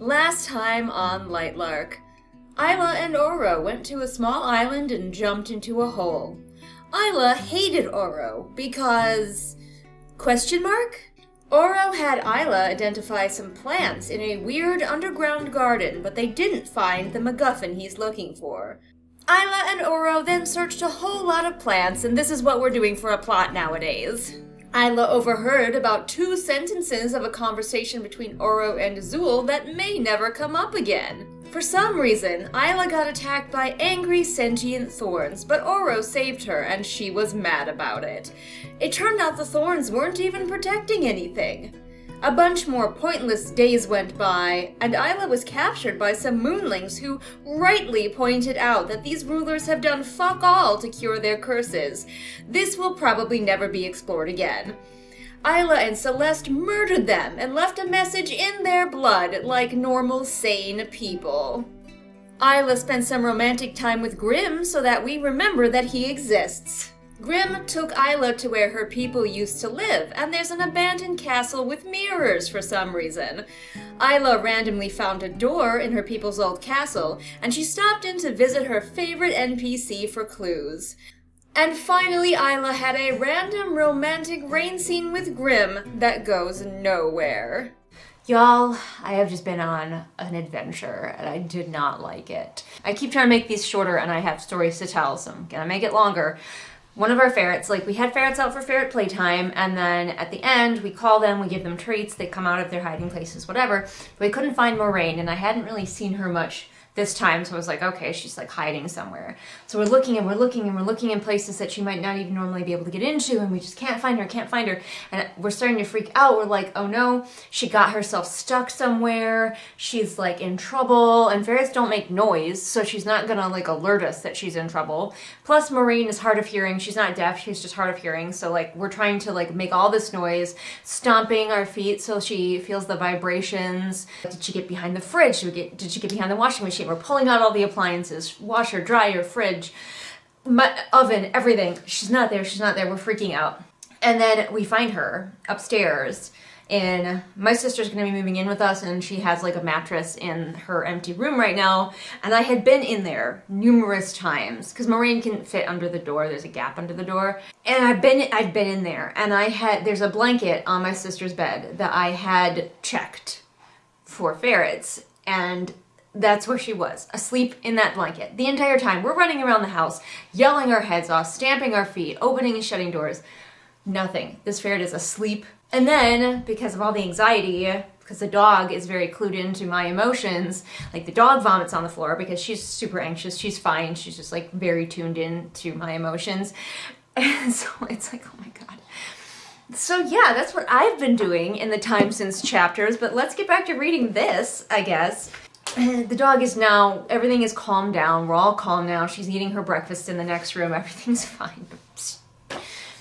Last time on Lightlark, Isla and Oro went to a small island and jumped into a hole. Isla hated Oro because... Question mark? Oro had Isla identify some plants in a weird underground garden, but they didn't find the MacGuffin he's looking for. Isla and Oro then searched a whole lot of plants, and this is what we're doing for a plot nowadays. Isla overheard about 2 sentences of a conversation between Oro and Azul that may never come up again. For some reason, Isla got attacked by angry sentient thorns, but Oro saved her and she was mad about it. It turned out the thorns weren't even protecting anything. A bunch more pointless days went by, and Isla was captured by some moonlings who rightly pointed out that these rulers have done fuck all to cure their curses. This will probably never be explored again. Isla and Celeste murdered them and left a message in their blood like normal, sane people. Isla spent some romantic time with Grimm so that we remember that he exists. Grimm took Isla to where her people used to live, and there's an abandoned castle with mirrors for some reason. Isla randomly found a door in her people's old castle, and she stopped in to visit her favorite NPC for clues. And finally, Isla had a random romantic rain scene with Grimm that goes nowhere. Y'all, I have just been on an adventure, and I did not like it. I keep trying to make these shorter, and I have stories to tell, so I'm gonna make it longer. One of our ferrets, we had ferrets out for ferret playtime, and then at the end, we call them, we give them treats, they come out of their hiding places, whatever. But we couldn't find Moraine, and I hadn't really seen her much this time, so I was like, okay, she's hiding somewhere. So we're looking and we're looking and we're looking in places that she might not even normally be able to get into, and we just can't find her. And we're starting to freak out. We're like, oh no, she got herself stuck somewhere. She's in trouble, and ferrets don't make noise, so she's not gonna alert us that she's in trouble. Plus Moraine is hard of hearing. She's not deaf, she's just hard of hearing. So we're trying to make all this noise, stomping our feet so she feels the vibrations. Did she get behind the fridge? Did she get behind the washing machine? We're pulling out all the appliances, washer, dryer, fridge, oven, everything. She's not there, we're freaking out. And then we find her upstairs, and my sister's gonna be moving in with us, and she has a mattress in her empty room right now. And I had been in there numerous times, because Moraine can fit under the door, there's a gap under the door. And I'd been in there, and there's a blanket on my sister's bed that I had checked for ferrets, and that's where she was, asleep in that blanket. The entire time, we're running around the house, yelling our heads off, stamping our feet, opening and shutting doors. Nothing. This ferret is asleep. And then, because of all the anxiety, because the dog is very clued into my emotions, the dog vomits on the floor because she's super anxious, she's fine, she's just very tuned in to my emotions. And so it's oh my god. So yeah, that's what I've been doing in the time since chapters, but let's get back to reading this, I guess. The dog is now, everything is calmed down, we're all calm now, she's eating her breakfast in the next room, everything's fine.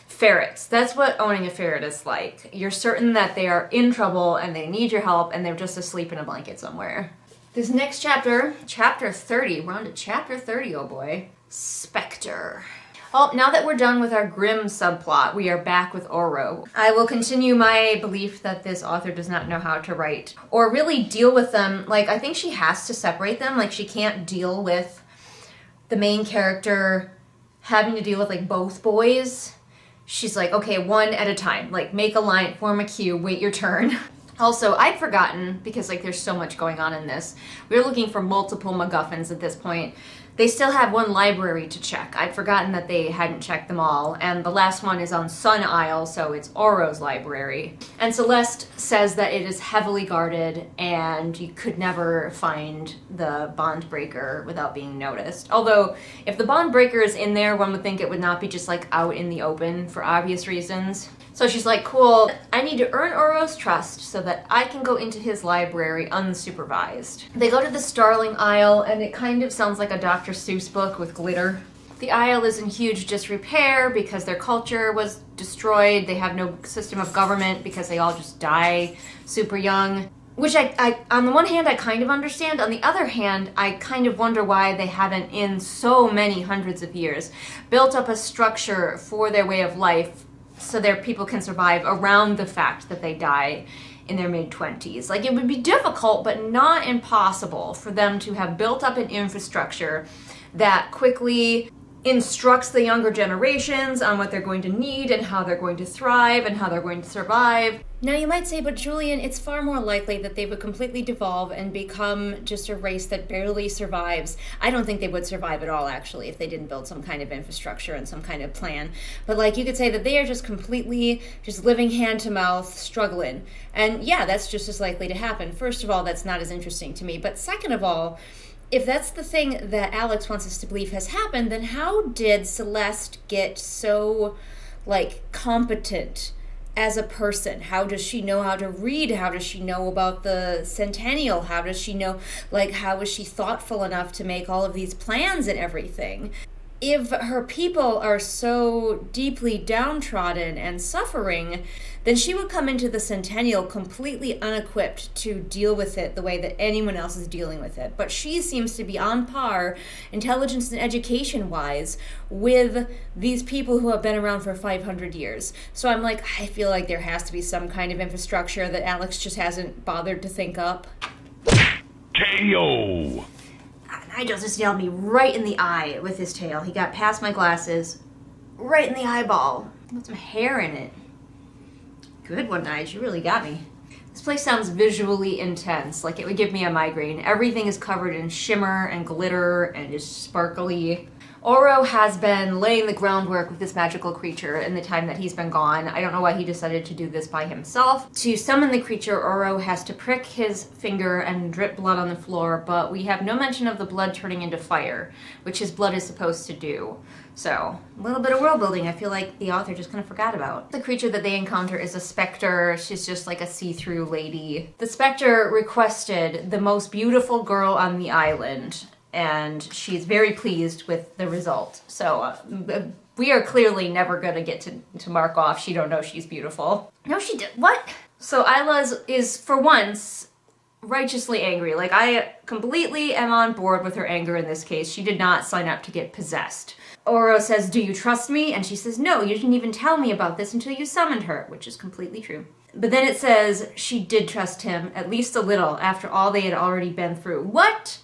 Ferrets, that's what owning a ferret is like. You're certain that they are in trouble and they need your help and they're just asleep in a blanket somewhere. This next chapter, chapter 30, we're on to chapter 30, oh boy. Specter. Well, now that we're done with our Grimm subplot, we are back with Oro. I will continue my belief that this author does not know how to write or really deal with them. I think she has to separate them. She can't deal with the main character having to deal with both boys. She's okay, one at a time. Make a line, form a queue, wait your turn. Also, I'd forgotten, because there's so much going on in this. We're looking for multiple MacGuffins at this point. They still have one library to check. I'd forgotten that they hadn't checked them all, and the last one is on Sun Isle, so it's Oro's library. And Celeste says that it is heavily guarded, and you could never find the bond breaker without being noticed. Although, if the bond breaker is in there, one would think it would not be just out in the open for obvious reasons. So she's cool, I need to earn Oro's trust so that I can go into his library unsupervised. They go to the Starling Isle, and it kind of sounds like a Dr. Seuss book with glitter. The Isle is in huge disrepair because their culture was destroyed. They have no system of government because they all just die super young. Which I on the one hand, I kind of understand. On the other hand, I kind of wonder why they haven't, in so many hundreds of years, built up a structure for their way of life so their people can survive around the fact that they die in their mid-20s. Like, it would be difficult, but not impossible for them to have built up an infrastructure that quickly instructs the younger generations on what they're going to need and how they're going to thrive and how they're going to survive. Now you might say, but Julian, it's far more likely that they would completely devolve and become just a race that barely survives. I don't think they would survive at all, actually, if they didn't build some kind of infrastructure and some kind of plan. But like, you could say that they are just completely just living hand to mouth, struggling. And yeah, that's just as likely to happen. First of all, that's not as interesting to me. But second of all, if that's the thing that Alex wants us to believe has happened, then how did Celeste get so, like, competent as a person? How does she know how to read? How does she know about the Centennial? How does she know, like, how is she thoughtful enough to make all of these plans and everything? If her people are so deeply downtrodden and suffering, then she would come into the Centennial completely unequipped to deal with it the way that anyone else is dealing with it. But she seems to be on par, intelligence and education-wise, with these people who have been around for 500 years. So I'm like, I feel like there has to be some kind of infrastructure that Alex just hasn't bothered to think up. KO! Nigel just nailed me right in the eye with his tail. He got past my glasses, right in the eyeball. With some hair in it. Good one, Nigel. You really got me. This place sounds visually intense, like it would give me a migraine. Everything is covered in shimmer and glitter and is sparkly. Oro has been laying the groundwork with this magical creature in the time that he's been gone. I don't know why he decided to do this by himself. To summon the creature, Oro has to prick his finger and drip blood on the floor, but we have no mention of the blood turning into fire, which his blood is supposed to do. So, a little bit of world building I feel like the author just kind of forgot about. The creature that they encounter is a specter. She's just like a see-through lady. The specter requested the most beautiful girl on the island, and she's very pleased with the result. So we are clearly never going to get to mark off she don't know she's beautiful. No, she did. What? So Isla is for once righteously angry. Like, I completely am on board with her anger in this case. She did not sign up to get possessed. Oro says, "Do you trust me?" And she says, "No, you didn't even tell me about this until you summoned her," which is completely true. But then it says she did trust him, at least a little, after all they had already been through. What?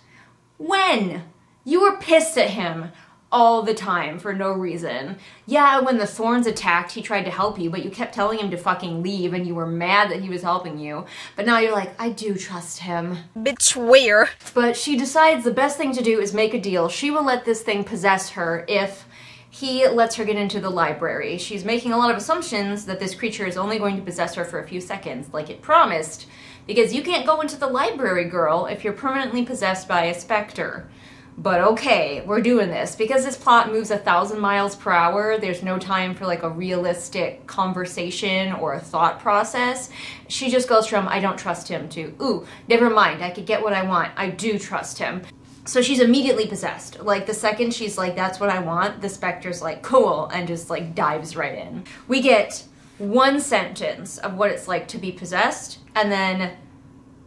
When? You were pissed at him all the time for no reason. Yeah, when the thorns attacked, he tried to help you, but you kept telling him to fucking leave and you were mad that he was helping you. But now you're like, I do trust him. Bitch, where? But she decides the best thing to do is make a deal. She will let this thing possess her if he lets her get into the library. She's making a lot of assumptions that this creature is only going to possess her for a few seconds, like it promised. Because you can't go into the library, girl, if you're permanently possessed by a specter. But okay, we're doing this. Because this plot moves 1,000 miles per hour, there's no time for like a realistic conversation or a thought process. She just goes from, I don't trust him, to, ooh, never mind, I could get what I want. I do trust him. So she's immediately possessed. Like, the second she's like, that's what I want, the specter's like, cool, and just like dives right in. We get one sentence of what it's like to be possessed, and then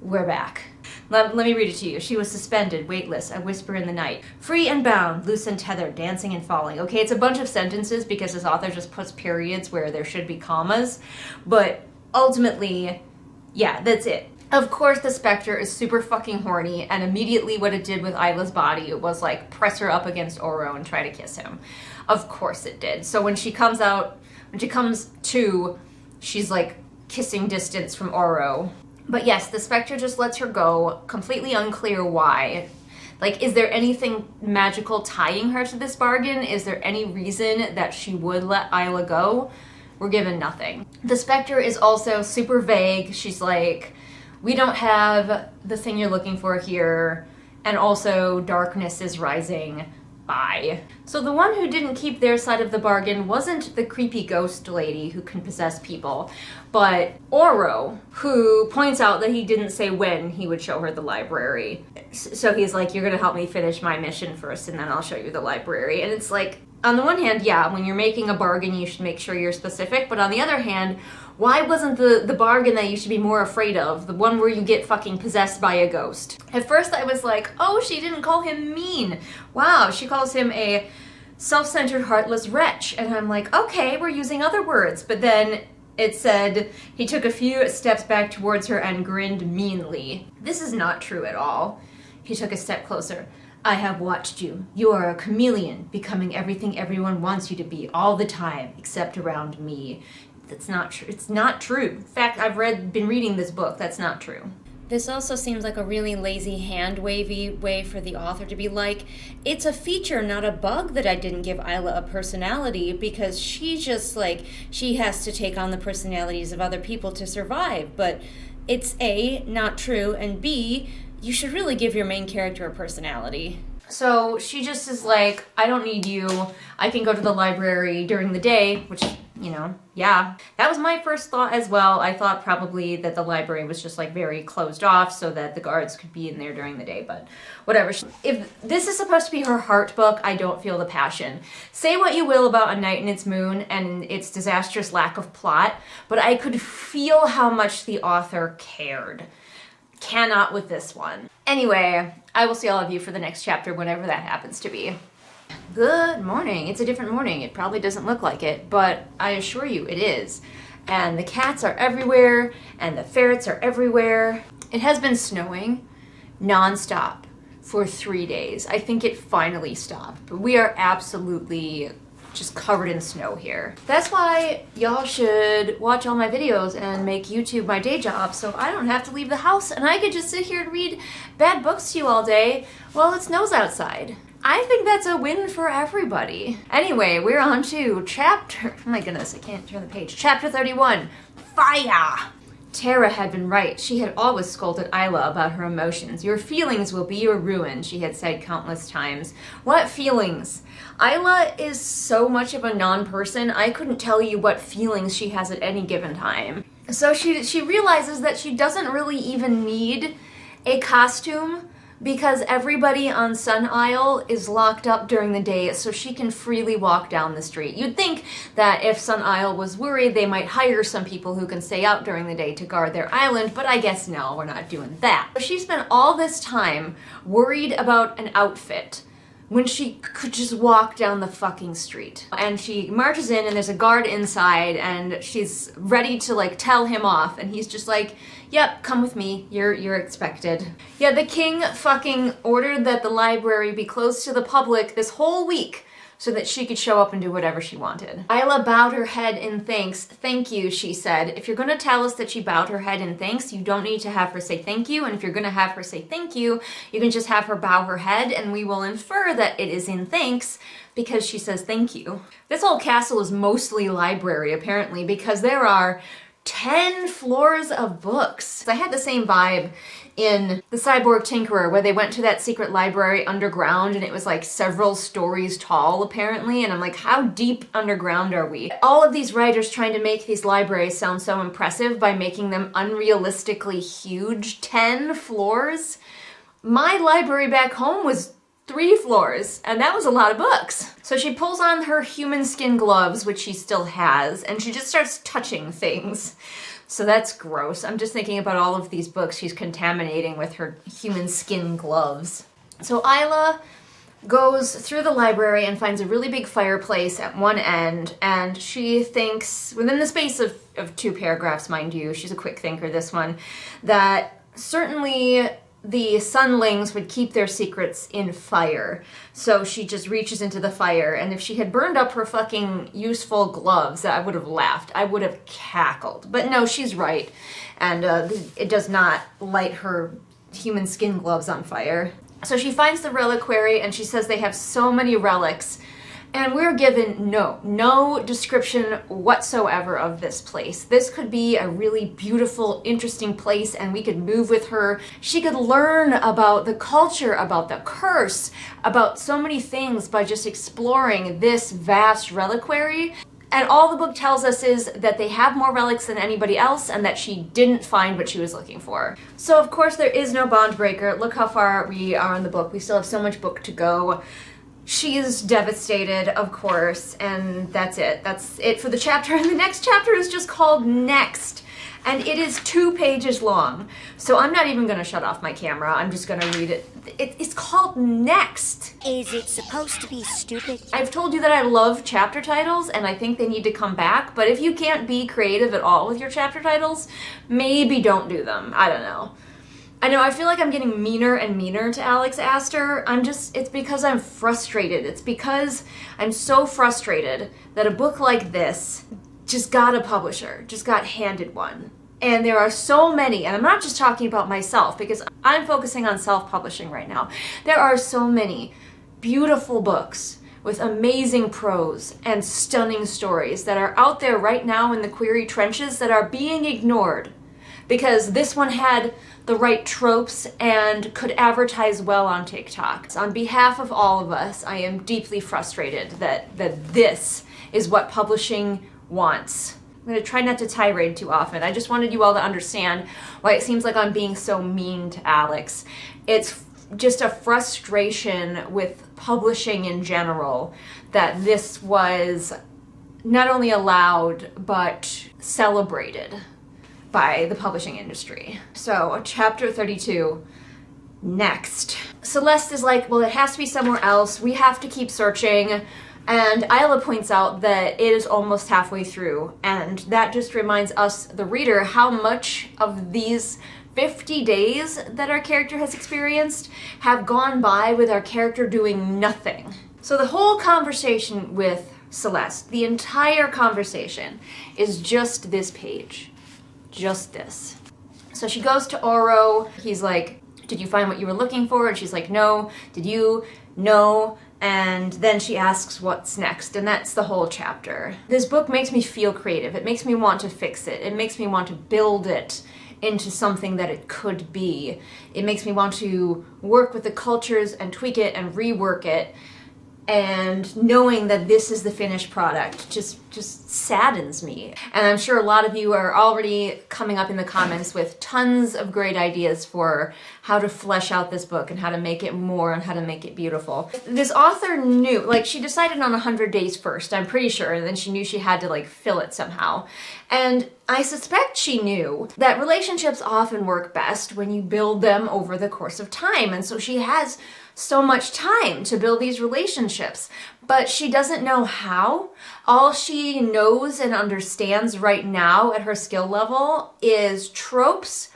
we're back. Let me read it to you. She was suspended, weightless, a whisper in the night. Free and bound, loose and tethered, dancing and falling. Okay, it's a bunch of sentences because this author just puts periods where there should be commas. But ultimately, yeah, that's it. Of course, the specter is super fucking horny, and immediately what it did with Isla's body, it was like press her up against Oro and try to kiss him. Of course it did. So when she comes to, she's like kissing distance from Oro. But yes, the specter just lets her go, completely unclear why. Like, is there anything magical tying her to this bargain? Is there any reason that she would let Isla go? We're given nothing. The specter is also super vague. She's like, we don't have the thing you're looking for here, and also darkness is rising. Bye. So the one who didn't keep their side of the bargain wasn't the creepy ghost lady who can possess people, but Oro, who points out that he didn't say when he would show her the library. So he's like, you're gonna help me finish my mission first, and then I'll show you the library. And it's like, on the one hand, yeah, when you're making a bargain, you should make sure you're specific, but on the other hand, why wasn't the bargain that you should be more afraid of, the one where you get fucking possessed by a ghost? At first I was like, oh, she didn't call him mean. Wow, she calls him a self-centered, heartless wretch. And I'm like, okay, we're using other words. But then It said, he took a few steps back towards her and grinned meanly. This is not true at all. He took a step closer. I have watched you. You are a chameleon, becoming everything everyone wants you to be all the time, except around me. That's not true. It's not true. In fact, I've been reading this book. That's not true. This also seems like a really lazy, hand-wavy way for the author to be like, it's a feature, not a bug, that I didn't give Isla a personality, because she just, like, she has to take on the personalities of other people to survive. But it's A, not true, and B, you should really give your main character a personality. So she just is like, I don't need you. I can go to the library during the day, which, you know, yeah. That was my first thought as well. I thought probably that the library was just like very closed off so that the guards could be in there during the day, but whatever. If this is supposed to be her heart book, I don't feel the passion. Say what you will about A Night and Its Moon and its disastrous lack of plot, but I could feel how much the author cared. Cannot with this one. Anyway, I will see all of you for the next chapter, whenever that happens to be. Good morning. It's a different morning. It probably doesn't look like it, but I assure you it is. And the cats are everywhere, and the ferrets are everywhere. It has been snowing non-stop for 3 days. I think it finally stopped. But we are absolutely just covered in snow here. That's why y'all should watch all my videos and make YouTube my day job so I don't have to leave the house and I could just sit here and read bad books to you all day while it snows outside. I think that's a win for everybody. Anyway, we're on to chapter, oh my goodness, I can't turn the page. Chapter 31, Fire! Tara had been right. She had always scolded Isla about her emotions. Your feelings will be your ruin, she had said countless times. What feelings? Isla is so much of a non-person, I couldn't tell you what feelings she has at any given time. So she realizes that she doesn't really even need a costume because everybody on Sun Isle is locked up during the day, so she can freely walk down the street. You'd think that if Sun Isle was worried, they might hire some people who can stay out during the day to guard their island, but I guess no, we're not doing that. She spent all this time worried about an outfit when she could just walk down the fucking street. And she marches in and there's a guard inside and she's ready to like tell him off and he's just like, yep, come with me, you're expected. Yeah, the king fucking ordered that the library be closed to the public this whole week so that she could show up and do whatever she wanted. Isla bowed her head in thanks. Thank you, she said. If you're gonna tell us that she bowed her head in thanks, you don't need to have her say thank you, and if you're gonna have her say thank you, you can just have her bow her head and we will infer that it is in thanks because she says thank you. This whole castle is mostly library, apparently, because there are 10 floors of books. I had the same vibe in The Cyborg Tinkerer where they went to that secret library underground and it was like several stories tall apparently, and I'm like, how deep underground are we? All of these writers trying to make these libraries sound so impressive by making them unrealistically huge. 10 floors? My library back home was 3 floors, and that was a lot of books. So she pulls on her human skin gloves, which she still has, and she just starts touching things. So that's gross. I'm just thinking about all of these books she's contaminating with her human skin gloves. So Isla goes through the library and finds a really big fireplace at one end, and she thinks, within the space of 2 paragraphs, mind you, she's a quick thinker, this one, that certainly the sunlings would keep their secrets in fire. So she just reaches into the fire, and if she had burned up her fucking useful gloves, I would have laughed. I would have cackled. But no, she's right. And it does not light her human skin gloves on fire. So she finds the reliquary, and she says they have so many relics. And we're given no description whatsoever of this place. This could be a really beautiful, interesting place, and we could move with her. She could learn about the culture, about the curse, about so many things by just exploring this vast reliquary. And all the book tells us is that they have more relics than anybody else and that she didn't find what she was looking for. So of course there is no bond breaker. Look how far we are in the book. We still have so much book to go. She is devastated, of course, and that's it. That's it for the chapter. And the next chapter is just called Next. and it is 2 pages long. So I'm not even going to shut off my camera. I'm just going to read it. It's called Next. Is it supposed to be stupid? I've told you that I love chapter titles, and I think they need to come back, but if you can't be creative at all with your chapter titles, maybe don't do them. I don't know. I know, I feel like I'm getting meaner and meaner to Alex Astor. It's because I'm frustrated. It's because I'm so frustrated that a book like this just got a publisher, just got handed one. And there are so many, and I'm not just talking about myself because I'm focusing on self-publishing right now. There are so many beautiful books with amazing prose and stunning stories that are out there right now in the query trenches that are being ignored because this one had the right tropes and could advertise well on TikTok. On behalf of all of us, I am deeply frustrated that this is what publishing wants. I'm going to try not to tirade too often. I just wanted you all to understand why it seems like I'm being so mean to Alex. It's just a frustration with publishing in general that this was not only allowed but celebrated by the publishing industry. So, chapter 32, Next. Celeste is like, well, it has to be somewhere else. We have to keep searching. And Isla points out that it is almost halfway through. And that just reminds us, the reader, how much of these 50 days that our character has experienced have gone by with our character doing nothing. So the whole conversation with Celeste, the entire conversation, is just this page. Just this. So she goes to Oro. He's like, did you find what you were looking for? And she's like, no. Did you? No. And then she asks what's next, and that's the whole chapter. This book makes me feel creative. It makes me want to fix it. It makes me want to build it into something that it could be. It makes me want to work with the cultures and tweak it and rework it. And knowing that this is the finished product just saddens me. And I'm sure a lot of you are already coming up in the comments with tons of great ideas for how to flesh out this book and how to make it more and how to make it beautiful. This author knew, like, she decided on 100 days first, I'm pretty sure, and then she knew she had to, like, fill it somehow. And I suspect she knew that relationships often work best when you build them over the course of time. And so she has so much time to build these relationships, but she doesn't know how. All she knows and understands right now at her skill level is tropes,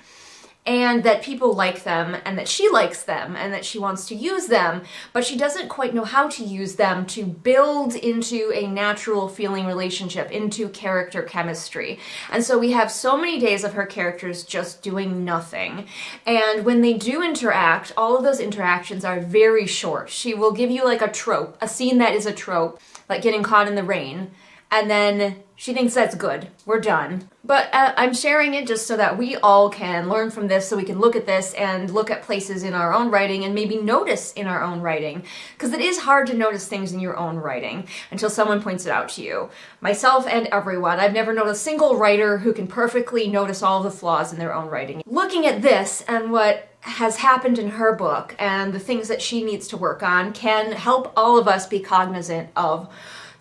and that people like them, and that she likes them, and that she wants to use them, but she doesn't quite know how to use them to build into a natural feeling relationship, into character chemistry. And so we have so many days of her characters just doing nothing. And when they do interact, all of those interactions are very short. She will give you like a trope, a scene that is a trope, like getting caught in the rain, and then she thinks that's good. We're done. But I'm sharing it just so that we all can learn from this, so we can look at this and look at places in our own writing and maybe notice in our own writing. Because it is hard to notice things in your own writing until someone points it out to you. Myself and everyone. I've never known a single writer who can perfectly notice all the flaws in their own writing. Looking at this and what has happened in her book and the things that she needs to work on can help all of us be cognizant of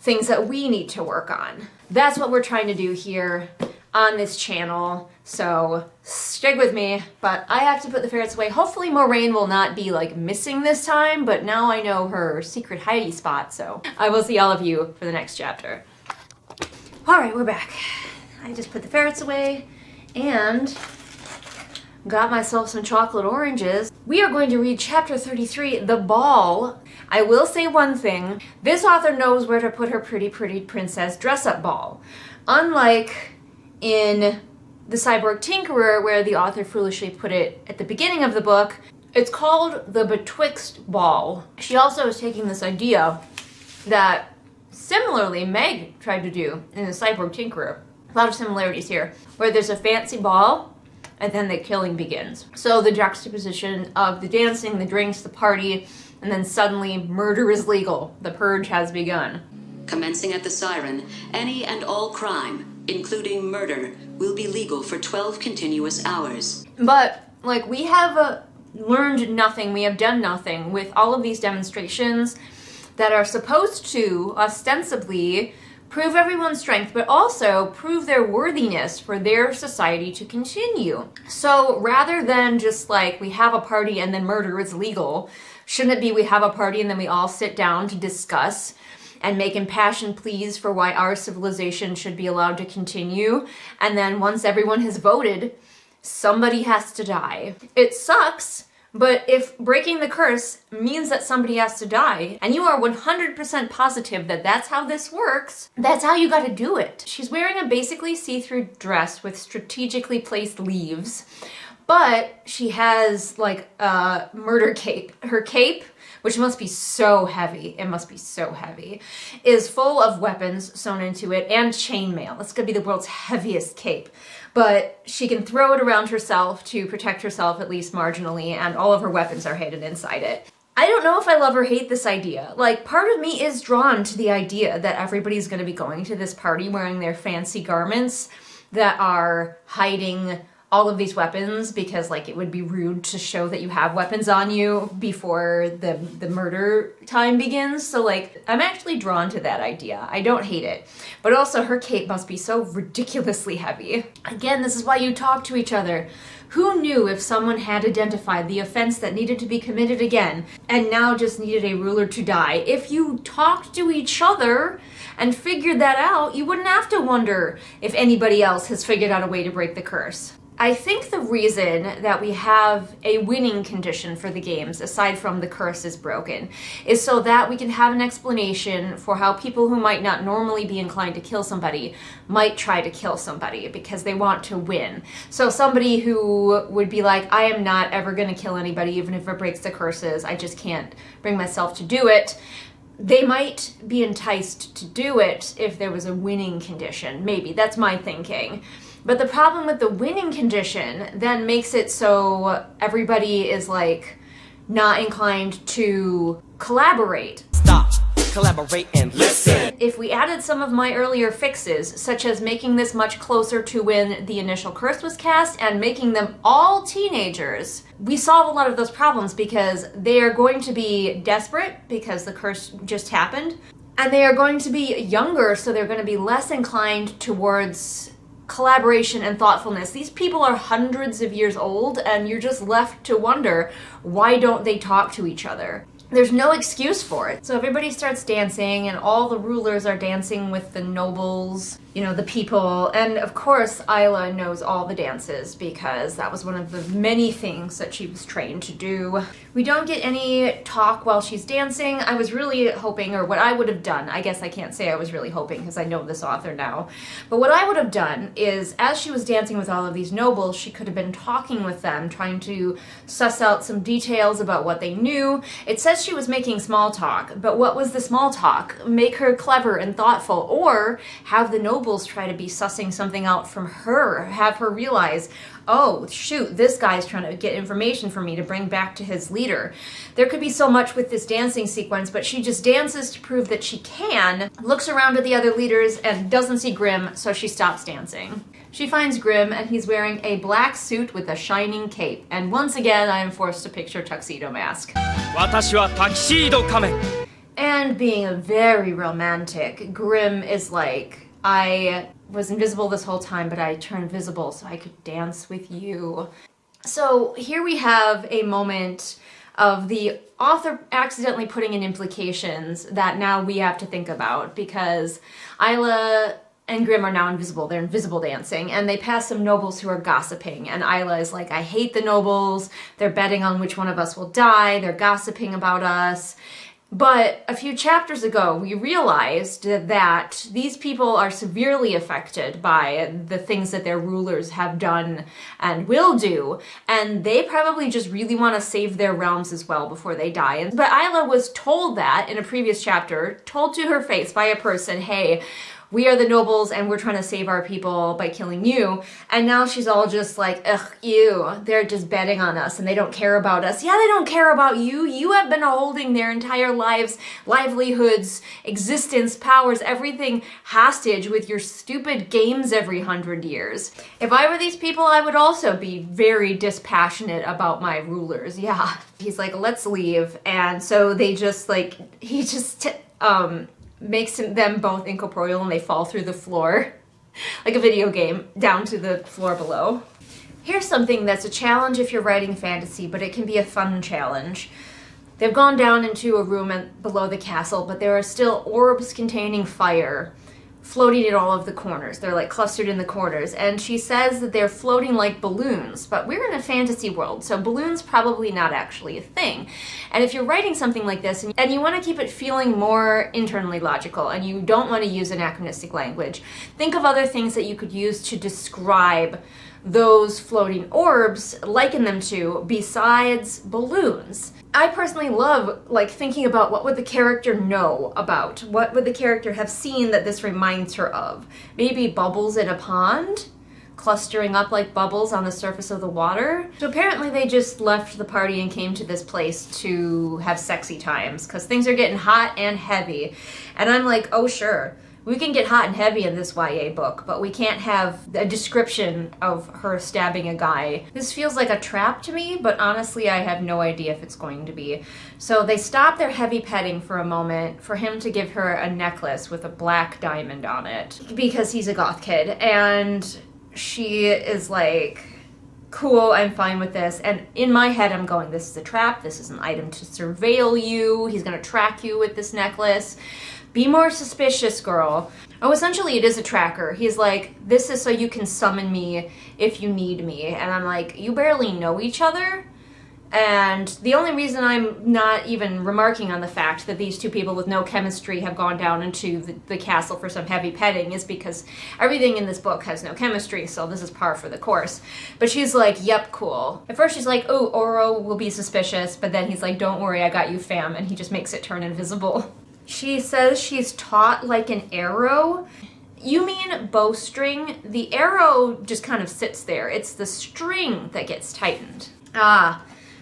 things that we need to work on. That's what we're trying to do here on this channel, so stick with me. But I have to put the ferrets away. Hopefully Moraine will not be like missing this time, but now I know her secret hidey spot, so I will see all of you for the next chapter. Alright, we're back. I just put the ferrets away and got myself some chocolate oranges. We are going to read chapter 33, The Ball. I will say one thing. This author knows where to put her pretty princess dress-up ball. Unlike in The Cyborg Tinkerer, where the author foolishly put it at the beginning of the book, it's called the Betwixt Ball. She also is taking this idea that similarly Meg tried to do in The Cyborg Tinkerer. A lot of similarities here, where there's a fancy ball and then the killing begins. So the juxtaposition of the dancing, the drinks, the party, and then suddenly murder is legal. The purge has begun. Commencing at the siren, any and all crime, including murder, will be legal for 12 continuous hours. But, like, we have learned nothing, we have done nothing with all of these demonstrations that are supposed to ostensibly prove everyone's strength, but also prove their worthiness for their society to continue. So rather than just like we have a party and then murder is legal, shouldn't it be we have a party and then we all sit down to discuss and make impassioned pleas for why our civilization should be allowed to continue? And then once everyone has voted, somebody has to die. It sucks, but if breaking the curse means that somebody has to die, and you are 100% positive that that's how this works, that's how you gotta do it. She's wearing a basically see-through dress with strategically placed leaves, but she has like a murder cape. Her cape, which must be so heavy, it must be so heavy, is full of weapons sewn into it and chainmail. It's gonna be the world's heaviest cape. But she can throw it around herself to protect herself, at least marginally, and all of her weapons are hidden inside it. I don't know if I love or hate this idea. Like, part of me is drawn to the idea that everybody's gonna be going to this party wearing their fancy garments that are hiding all of these weapons, because like it would be rude to show that you have weapons on you before the murder time begins. So like I'm actually drawn to that idea. I don't hate it. But also her cape must be so ridiculously heavy. Again, this is why you talk to each other. Who knew if someone had identified the offense that needed to be committed again and now just needed a ruler to die? If you talked to each other and figured that out, you wouldn't have to wonder if anybody else has figured out a way to break the curse. I think the reason that we have a winning condition for the games, aside from the curse is broken, is so that we can have an explanation for how people who might not normally be inclined to kill somebody might try to kill somebody because they want to win. So somebody who would be like, I am not ever going to kill anybody even if it breaks the curses, I just can't bring myself to do it. They might be enticed to do it if there was a winning condition. Maybe, that's my thinking. But the problem with the winning condition then makes it so everybody is like not inclined to collaborate. Stop, collaborate, and listen. If we added some of my earlier fixes, such as making this much closer to when the initial curse was cast and making them all teenagers, we solve a lot of those problems because they are going to be desperate because the curse just happened, and they are going to be younger, so they're going to be less inclined towards collaboration and thoughtfulness. These people are hundreds of years old, and you're just left to wonder, why don't they talk to each other? There's no excuse for it. So everybody starts dancing, and all the rulers are dancing with the nobles, you know, the people. And of course, Isla knows all the dances because that was one of the many things that she was trained to do. We don't get any talk while she's dancing. I was really hoping, or what I would have done, I guess I can't say I was really hoping because I know this author now, but what I would have done is, as she was dancing with all of these nobles, she could have been talking with them, trying to suss out some details about what they knew. It says she was making small talk, but what was the small talk? Make her clever and thoughtful, or have the nobles try to be sussing something out from her, have her realize, oh shoot, this guy's trying to get information from me to bring back to his leader. There could be so much with this dancing sequence, but she just dances to prove that she can, looks around at the other leaders and doesn't see Grimm, so she stops dancing. She finds Grimm, and he's wearing a black suit with a shining cape. And once again, I am forced to picture Tuxedo Mask. 私はタキシード仮面. And being very romantic, Grimm is like, I was invisible this whole time, but I turned visible so I could dance with you. So here we have a moment of the author accidentally putting in implications that now we have to think about, because Isla and Grimm are now invisible. They're invisible dancing, and they pass some nobles who are gossiping, and Isla is like, I hate the nobles, they're betting on which one of us will die, they're gossiping about us. But a few chapters ago, we realized that these people are severely affected by the things that their rulers have done and will do, and they probably just really want to save their realms as well before they die. But Isla was told that in a previous chapter, told to her face by a person, hey, we are the nobles and we're trying to save our people by killing you. And now she's all just like, ugh, ew, they're just betting on us and they don't care about us. Yeah, they don't care about you. You have been holding their entire lives, livelihoods, existence, powers, everything hostage with your stupid games every 100 years. If I were these people, I would also be very dispassionate about my rulers. Yeah. He's like, let's leave. And so they just like, makes them both incorporeal and they fall through the floor, like a video game, down to the floor below. Here's something that's a challenge if you're writing fantasy, but it can be a fun challenge. They've gone down into a room below the castle, but there are still orbs containing fire floating in all of the corners. They're like clustered in the corners, and she says that they're floating like balloons, but we're in a fantasy world, so balloons probably not actually a thing. And if you're writing something like this and you want to keep it feeling more internally logical and you don't want to use anachronistic language, think of other things that you could use to describe those floating orbs, liken them to, besides balloons. I personally love thinking about what would the character know about, what would the character have seen that this reminds her of. Maybe bubbles in a pond, clustering up like bubbles on the surface of the water. So apparently they just left the party and came to this place to have sexy times because things are getting hot and heavy. And I'm like, oh sure. We can get hot and heavy in this YA book, but we can't have a description of her stabbing a guy. This feels like a trap to me, but honestly, I have no idea if it's going to be. So they stop their heavy petting for a moment for him to give her a necklace with a black diamond on it, because he's a goth kid, and she is like, cool, I'm fine with this. And in my head, I'm going, this is a trap, this is an item to surveil you, he's gonna track you with this necklace. Be more suspicious, girl. Oh, essentially it is a tracker. He's like, this is so you can summon me if you need me. And I'm like, you barely know each other? And the only reason I'm not even remarking on the fact that these two people with no chemistry have gone down into the castle for some heavy petting is because everything in this book has no chemistry, so this is par for the course. But she's like, yep, cool. At first she's like, oh, Oro will be suspicious, but then he's like, don't worry, I got you, fam, and he just makes it turn invisible. She says she's taut like an arrow. You mean bowstring? The arrow just kind of sits there. It's the string that gets tightened.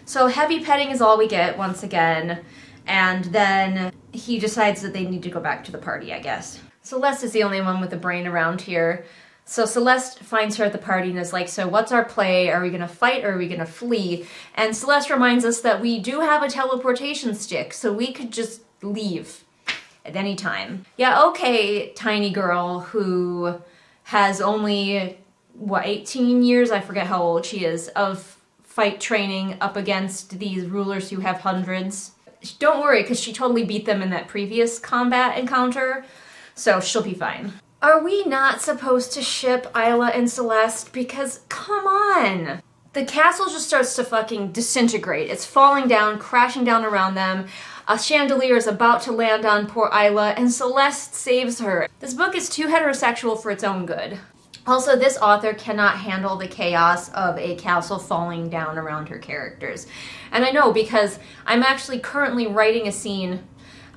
So heavy petting is all we get once again. And then he decides that they need to go back to the party, I guess. Celeste is the only one with a brain around here. So Celeste finds her at the party and is like, so what's our play? Are we gonna fight or are we gonna flee? And Celeste reminds us that we do have a teleportation stick, so we could just leave at any time. Yeah, okay, tiny girl who has only, 18 years? I forget how old she is, of fight training up against these rulers who have hundreds. Don't worry, because she totally beat them in that previous combat encounter, so she'll be fine. Are we not supposed to ship Isla and Celeste? Because, come on! The castle just starts to fucking disintegrate. It's falling down, crashing down around them. A chandelier is about to land on poor Isla, and Celeste saves her. This book is too heterosexual for its own good. Also, this author cannot handle the chaos of a castle falling down around her characters. And I know, because I'm actually currently writing a scene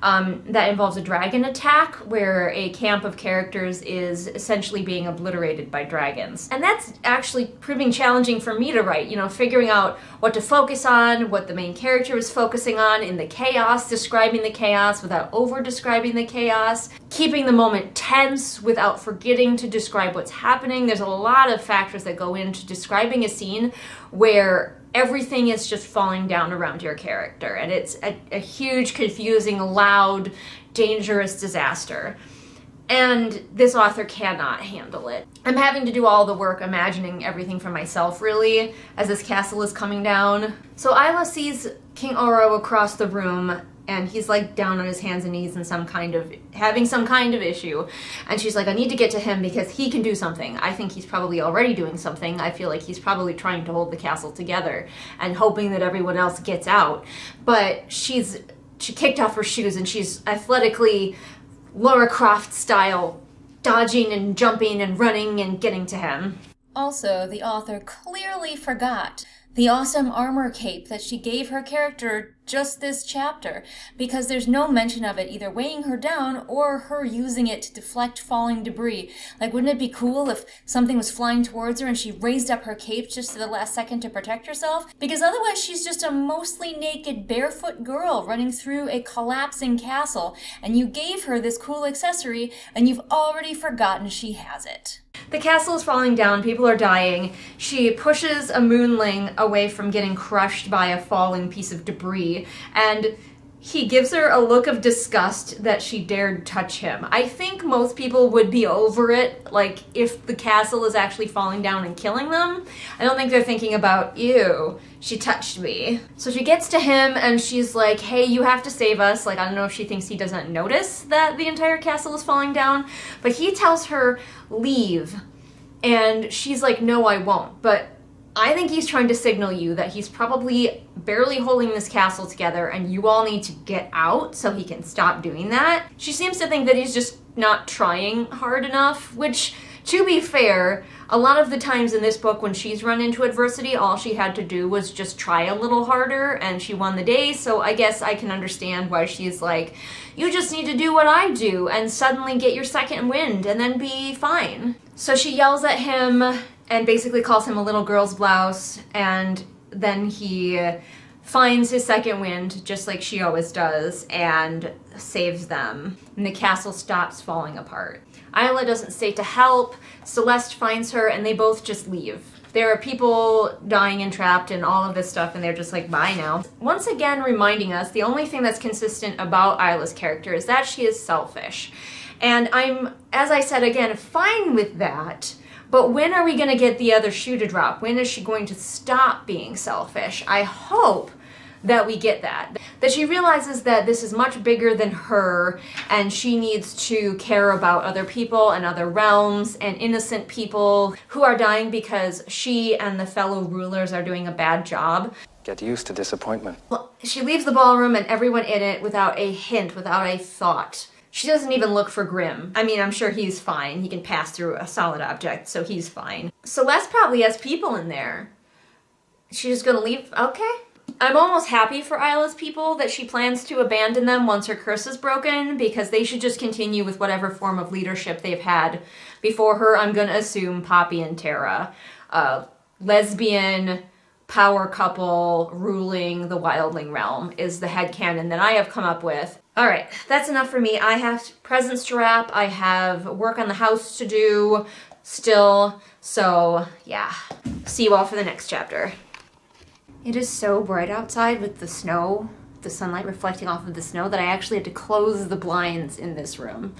that involves a dragon attack where a camp of characters is essentially being obliterated by dragons. And that's actually proving challenging for me to write, figuring out what to focus on, what the main character is focusing on in the chaos, describing the chaos without over-describing the chaos, keeping the moment tense without forgetting to describe what's happening. There's a lot of factors that go into describing a scene where everything is just falling down around your character, and it's a huge, confusing, loud, dangerous disaster. And this author cannot handle it. I'm having to do all the work imagining everything for myself, really, as this castle is coming down. So Isla sees King Oro across the room, and he's like down on his hands and knees in having some kind of issue. And she's like, I need to get to him because he can do something. I think he's probably already doing something. I feel like he's probably trying to hold the castle together and hoping that everyone else gets out. But she kicked off her shoes and she's athletically, Lara Croft style, dodging and jumping and running and getting to him. Also, the author clearly forgot the awesome armor cape that she gave her character just this chapter, because there's no mention of it either weighing her down or her using it to deflect falling debris. Like, wouldn't it be cool if something was flying towards her and she raised up her cape just to the last second to protect herself? Because otherwise she's just a mostly naked, barefoot girl running through a collapsing castle, and you gave her this cool accessory and you've already forgotten she has it. The castle is falling down, people are dying. She pushes a moonling away from getting crushed by a falling piece of debris, and He gives her a look of disgust that she dared touch him. I think most people would be over it, like, if the castle is actually falling down and killing them. I don't think they're thinking about, ew, she touched me. So she gets to him and she's like, hey, you have to save us. Like, I don't know if she thinks he doesn't notice that the entire castle is falling down, but he tells her, leave. And she's like, no, I won't. But I think he's trying to signal you that he's probably barely holding this castle together and you all need to get out so he can stop doing that. She seems to think that he's just not trying hard enough, which, to be fair, a lot of the times in this book when she's run into adversity, all she had to do was just try a little harder and she won the day. So I guess I can understand why she's like, you just need to do what I do and suddenly get your second wind and then be fine. So she yells at him and basically calls him a little girl's blouse, and then he finds his second wind, just like she always does, and saves them. And the castle stops falling apart. Isla doesn't stay to help, Celeste finds her, and they both just leave. There are people dying and trapped and all of this stuff, and they're just like, bye now. Once again reminding us, the only thing that's consistent about Isla's character is that she is selfish. And I'm, as I said again, fine with that. But when are we going to get the other shoe to drop? When is she going to stop being selfish? I hope that we get that. That she realizes that this is much bigger than her and she needs to care about other people and other realms and innocent people who are dying because she and the fellow rulers are doing a bad job. Get used to disappointment. Well, she leaves the ballroom and everyone in it without a hint, without a thought. She doesn't even look for Grimm. I mean, I'm sure he's fine. He can pass through a solid object, so he's fine. Celeste probably has people in there. She's just gonna leave? Okay. I'm almost happy for Isla's people that she plans to abandon them once her curse is broken, because they should just continue with whatever form of leadership they've had before her. I'm gonna assume Poppy and Tara. Lesbian power couple ruling the wildling realm is the headcanon that I have come up with. All right, that's enough for me. I have presents to wrap. I have work on the house to do still. So yeah, see you all for the next chapter. It is so bright outside with the snow, the sunlight reflecting off of the snow, that I actually had to close the blinds in this room,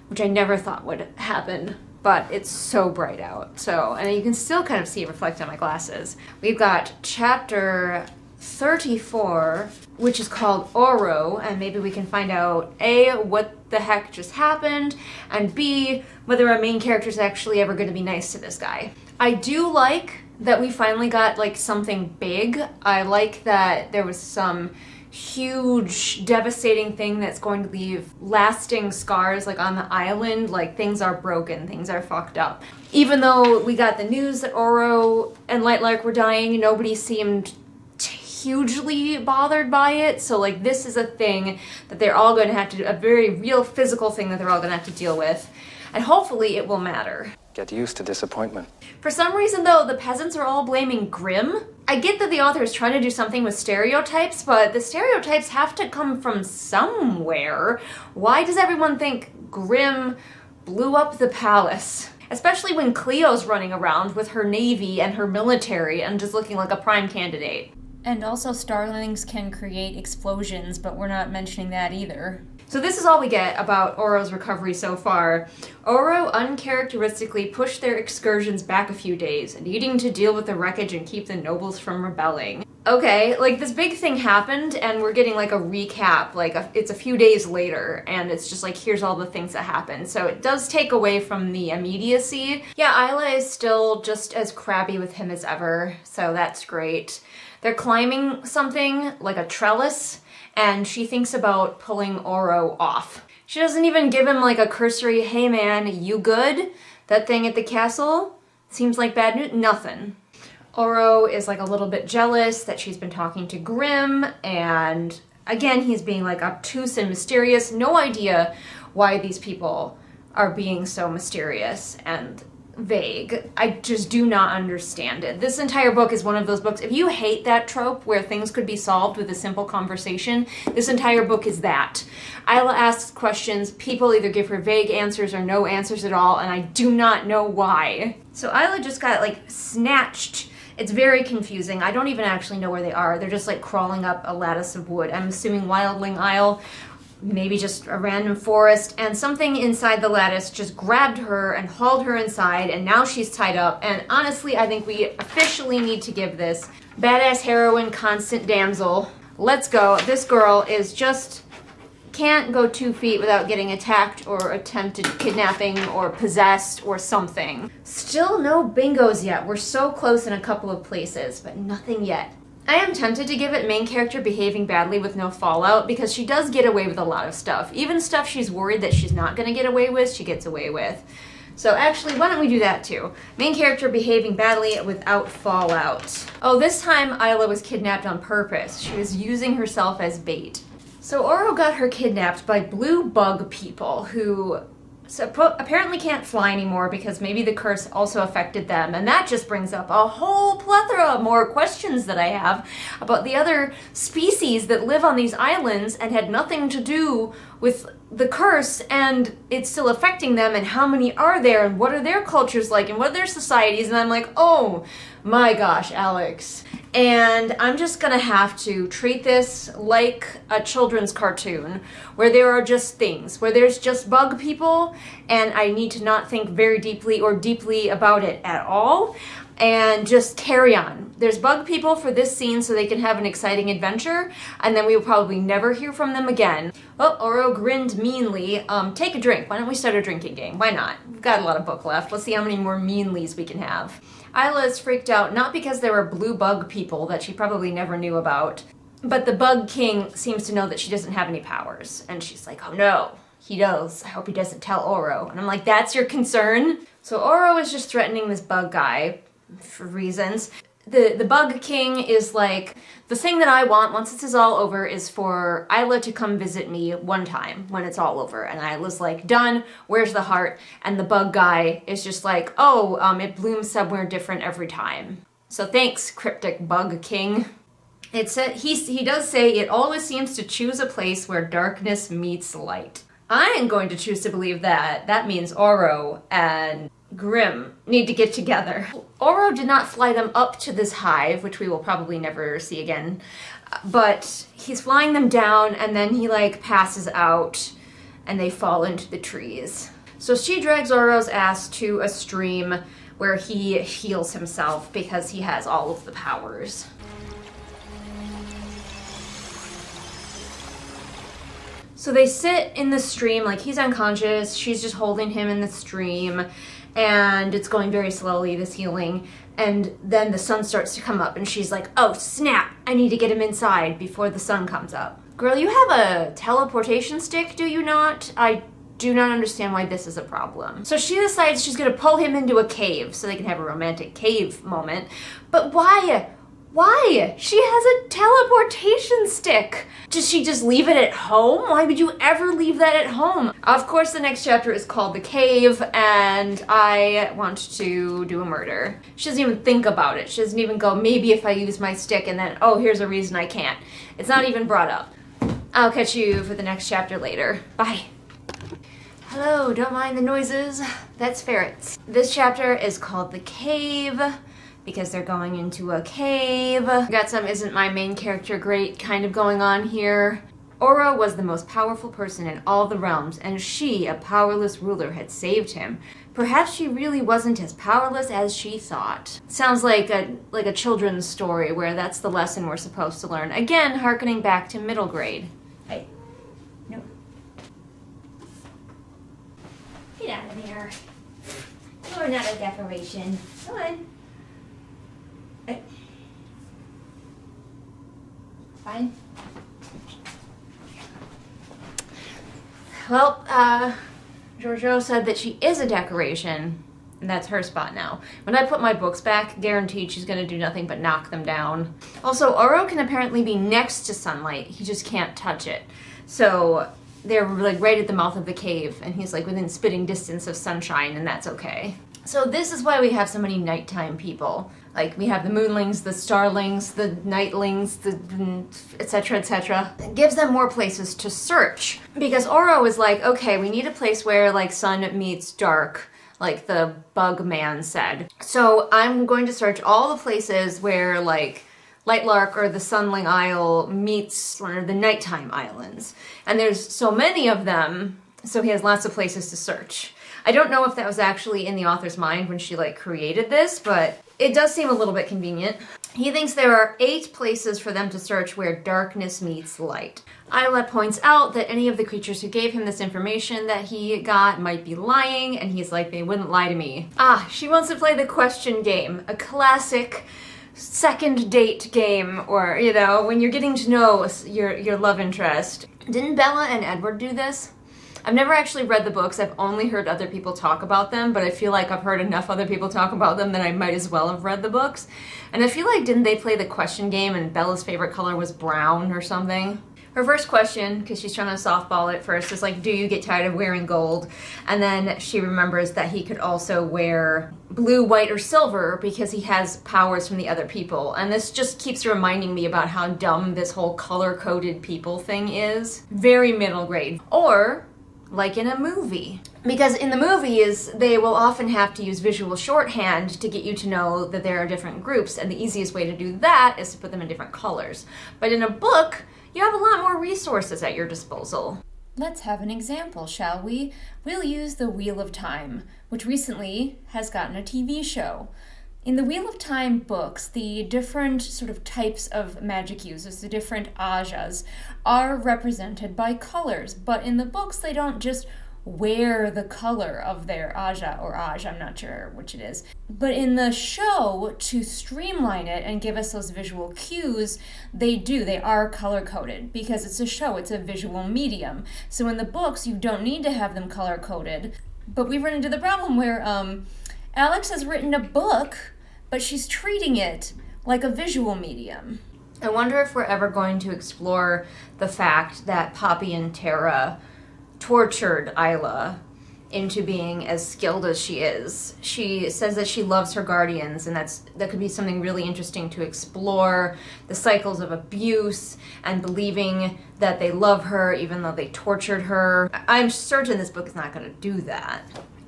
which I never thought would happen. But it's so bright out. So, and you can still kind of see it reflect on my glasses. We've got chapter 34, which is called Oro, and maybe we can find out A, what the heck just happened, and B, whether our main character is actually ever going to be nice to this guy. I do like that we finally got like something big. I like that there was some huge devastating thing that's going to leave lasting scars like on the island. Like, things are broken, things are fucked up. Even though we got the news that Oro and Lightlark were dying, nobody seemed hugely bothered by it. So like, this is a thing that they're all going to have to do, a very real physical thing that they're all going to have to deal with, and hopefully it will matter. Get used to disappointment. For some reason though, the peasants are all blaming Grimm. I get that the author is trying to do something with stereotypes, but the stereotypes have to come from somewhere. Why does everyone think Grimm blew up the palace? Especially when Cleo's running around with her navy and her military and just looking like a prime candidate. And also starlings can create explosions, but we're not mentioning that either. So this is all we get about Oro's recovery so far. Oro uncharacteristically pushed their excursions back a few days, needing to deal with the wreckage and keep the nobles from rebelling. Okay, like, this big thing happened and we're getting like a recap, like it's a few days later, and it's just like, here's all the things that happened. So it does take away from the immediacy. Yeah, Isla is still just as crabby with him as ever, so that's great. They're climbing something, like a trellis, and she thinks about pulling Oro off. She doesn't even give him like a cursory, hey man, you good? That thing at the castle? Seems like bad news? Nothing. Oro is like a little bit jealous that she's been talking to Grimm, and again, he's being like obtuse and mysterious. No idea why these people are being so mysterious and vague. I just do not understand it. This entire book is one of those books, if you hate that trope where things could be solved with a simple conversation, this entire book is that. Isla asks questions, people either give her vague answers or no answers at all, and I do not know why. So Isla just got like snatched It's very confusing. I don't even actually know where they are. They're just like crawling up a lattice of wood. I'm assuming Wildling Isle, maybe just a random forest, and something inside the lattice just grabbed her and hauled her inside, and now she's tied up. And honestly, I think we officially need to give this badass heroine, constant damsel. Let's go. This girl is just can't go 2 feet without getting attacked or attempted kidnapping or possessed or something. Still no bingos yet. We're so close in a couple of places, but nothing yet. I am tempted to give it main character behaving badly with no fallout, because she does get away with a lot of stuff. Even stuff she's worried that she's not going to get away with, she gets away with. So actually, why don't we do that too? Main character behaving badly without fallout. Oh, this time Isla was kidnapped on purpose. She was using herself as bait. So Oro got her kidnapped by blue bug people who apparently can't fly anymore because maybe the curse also affected them. And that just brings up a whole plethora of more questions that I have about the other species that live on these islands and had nothing to do with the curse, and it's still affecting them, and how many are there, and what are their cultures like, and what are their societies. And I'm like, oh my gosh, Alex. And I'm just gonna have to treat this like a children's cartoon where there are just things, where there's just bug people, and I need to not think very deeply or deeply about it at all, and just carry on. There's bug people for this scene so they can have an exciting adventure, and then we will probably never hear from them again. Oh, Oro grinned meanly. Take a drink. Why don't we start a drinking game? Why not? We've got a lot of book left. Let's see how many more meanlies we can have. Isla is freaked out, not because there were blue bug people that she probably never knew about, but the bug king seems to know that she doesn't have any powers. And she's like, oh no, he does. I hope he doesn't tell Oro. And I'm like, that's your concern? So Oro is just threatening this bug guy for reasons. The bug king is like, the thing that I want once this is all over is for Isla to come visit me one time when it's all over. And Isla's like, done, where's the heart? And the bug guy is just like, oh, it blooms somewhere different every time. So thanks, cryptic bug king. It said, he does say it always seems to choose a place where darkness meets light. I am going to choose to believe that. That means Oro and Grimm need to get together. Oro did not fly them up to this hive, which we will probably never see again, but he's flying them down, and then he like passes out and they fall into the trees. So she drags Oro's ass to a stream where he heals himself because he has all of the powers. So they sit in the stream, like he's unconscious, she's just holding him in the stream, and it's going very slowly, this healing, and then the sun starts to come up, and she's like, oh snap, I need to get him inside before the sun comes up. Girl, you have a teleportation stick, do you not? I do not understand why this is a problem. So she decides she's gonna pull him into a cave so they can have a romantic cave moment, but why? Why? She has a teleportation stick. Does she just leave it at home? Why would you ever leave that at home? Of course, the next chapter is called The Cave, and I want to do a murder. She doesn't even think about it. She doesn't even go, maybe if I use my stick, and then, oh, here's a reason I can't. It's not even brought up. I'll catch you for the next chapter later. Bye. Hello, don't mind the noises. That's ferrets. This chapter is called The Cave, because they're going into a cave. Got some isn't my main character great kind of going on here. Oro was the most powerful person in all the realms, and she, a powerless ruler, had saved him. Perhaps she really wasn't as powerless as she thought. Sounds like a children's story where that's the lesson we're supposed to learn. Again, hearkening back to middle grade. Hey. No. Get out of here. You're not a decoration. Come on. Fine. Well, Giorgio said that she is a decoration, and that's her spot now. When I put my books back, guaranteed she's gonna do nothing but knock them down. Also, Oro can apparently be next to sunlight. He just can't touch it. So they're like right at the mouth of the cave, and he's like within spitting distance of sunshine, and that's okay. So this is why we have so many nighttime people. Like, we have the moonlings, the starlings, the nightlings, the etc., etc. It gives them more places to search. Because Oro is like, okay, we need a place where, like, sun meets dark. like the bug man said. So I'm going to search all the places where like Lightlark or the Sunling Isle meets one of the nighttime islands. And there's so many of them, so he has lots of places to search. I don't know if that was actually in the author's mind when she like created this, but it does seem a little bit convenient. He thinks there are 8 places for them to search where darkness meets light. Isla points out that any of the creatures who gave him this information that he got might be lying, and he's like, they wouldn't lie to me. She wants to play the question game, a classic second date game, or, you know, when you're getting to know your love interest. Didn't Bella and Edward do this? I've never actually read the books, I've only heard other people talk about them, but I feel like I've heard enough other people talk about them that I might as well have read the books. And I feel like, didn't they play the question game and Bella's favorite color was brown or something? Her first question, because she's trying to softball it first, is like, do you get tired of wearing gold? And then she remembers that he could also wear blue, white, or silver because he has powers from the other people. And this just keeps reminding me about how dumb this whole color-coded people thing is. Very middle grade. Or like in a movie. Because in the movies, they will often have to use visual shorthand to get you to know that there are different groups, and the easiest way to do that is to put them in different colors. But in a book, you have a lot more resources at your disposal. Let's have an example, shall we? We'll use the Wheel of Time, which recently has gotten a TV show. In the Wheel of Time books, the different sort of types of magic users, the different ajas, are represented by colors, but in the books they don't just wear the color of their aja or aj, I'm not sure which it is. But in the show, to streamline it and give us those visual cues, they are color-coded because it's a show, it's a visual medium. So in the books, you don't need to have them color-coded. But we run into the problem where Alex has written a book, but she's treating it like a visual medium. I wonder if we're ever going to explore the fact that Poppy and Tara tortured Isla into being as skilled as she is. She says that she loves her guardians, and that could be something really interesting to explore, the cycles of abuse and believing that they love her even though they tortured her. I'm certain this book is not going to do that.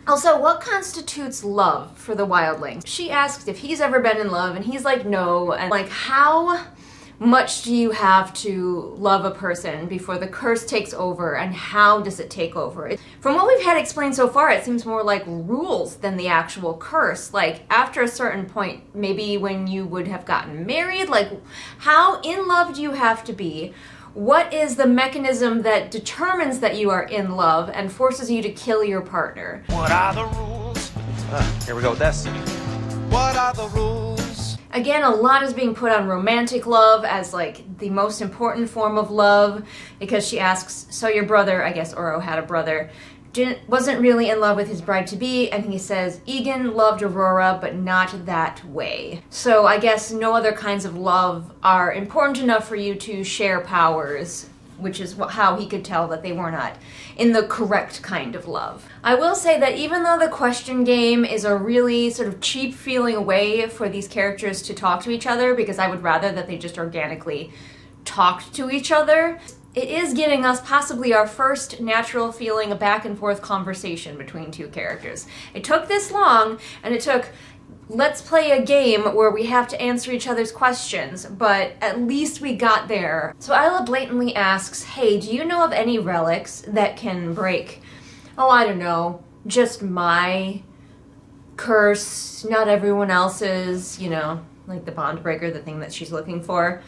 Also, what constitutes love for the wildling? She asks if he's ever been in love, and he's like, no. And like, how much do you have to love a person before the curse takes over, and how does it take over? From what we've had explained so far, it seems more like rules than the actual curse. Like, after a certain point, maybe when you would have gotten married, like, how in love do you have to be? What is the mechanism that determines that you are in love and forces you to kill your partner? What are the rules? Here we go with this. What are the rules? Again, a lot is being put on romantic love as like the most important form of love, because she asks, so your brother, I guess Oro had a brother, wasn't really in love with his bride-to-be, and he says Egan loved Aurora, but not that way. So I guess no other kinds of love are important enough for you to share powers, which is how he could tell that they were not in the correct kind of love. I will say that even though the question game is a really sort of cheap feeling way for these characters to talk to each other, because I would rather that they just organically talked to each other, it is giving us possibly our first natural feeling, a back and forth conversation between two characters. It took this long, and it took, let's play a game where we have to answer each other's questions, but at least we got there. So Isla blatantly asks, hey, do you know of any relics that can break, oh, I don't know, just my curse, not everyone else's, you know, like the bond breaker, the thing that she's looking for.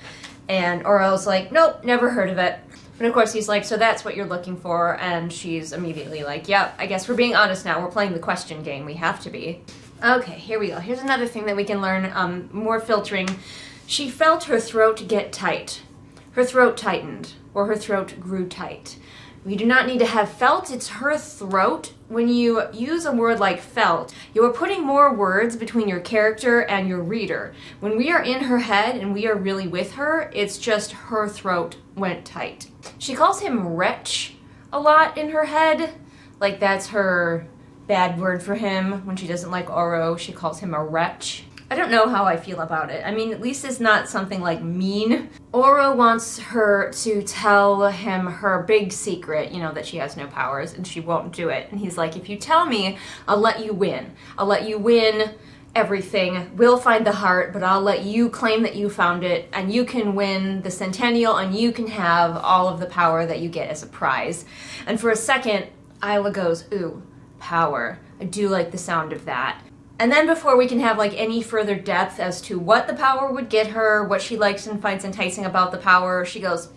And Oro's like, nope, never heard of it. But of course he's like, so that's what you're looking for, and she's immediately like, yep, I guess we're being honest now, we're playing the question game, we have to be. Okay, here we go. Here's another thing that we can learn, more filtering. She felt her throat get tight. Her throat tightened, or her throat grew tight. We do not need to have felt, it's her throat. When you use a word like felt, you are putting more words between your character and your reader. When we are in her head and we are really with her, it's just her throat went tight. She calls him wretch a lot in her head. Like that's her bad word for him. When she doesn't like Oro, she calls him a wretch. I don't know how I feel about it. I mean, at least it's not something like mean. Oro wants her to tell him her big secret, you know, that she has no powers, and she won't do it. And he's like, if you tell me, I'll let you win. I'll let you win everything. We'll find the heart, but I'll let you claim that you found it, and you can win the Centennial, and you can have all of the power that you get as a prize. And for a second, Isla goes, ooh, power. I do like the sound of that. And then before we can have like any further depth as to what the power would get her, what she likes and finds enticing about the power, she goes,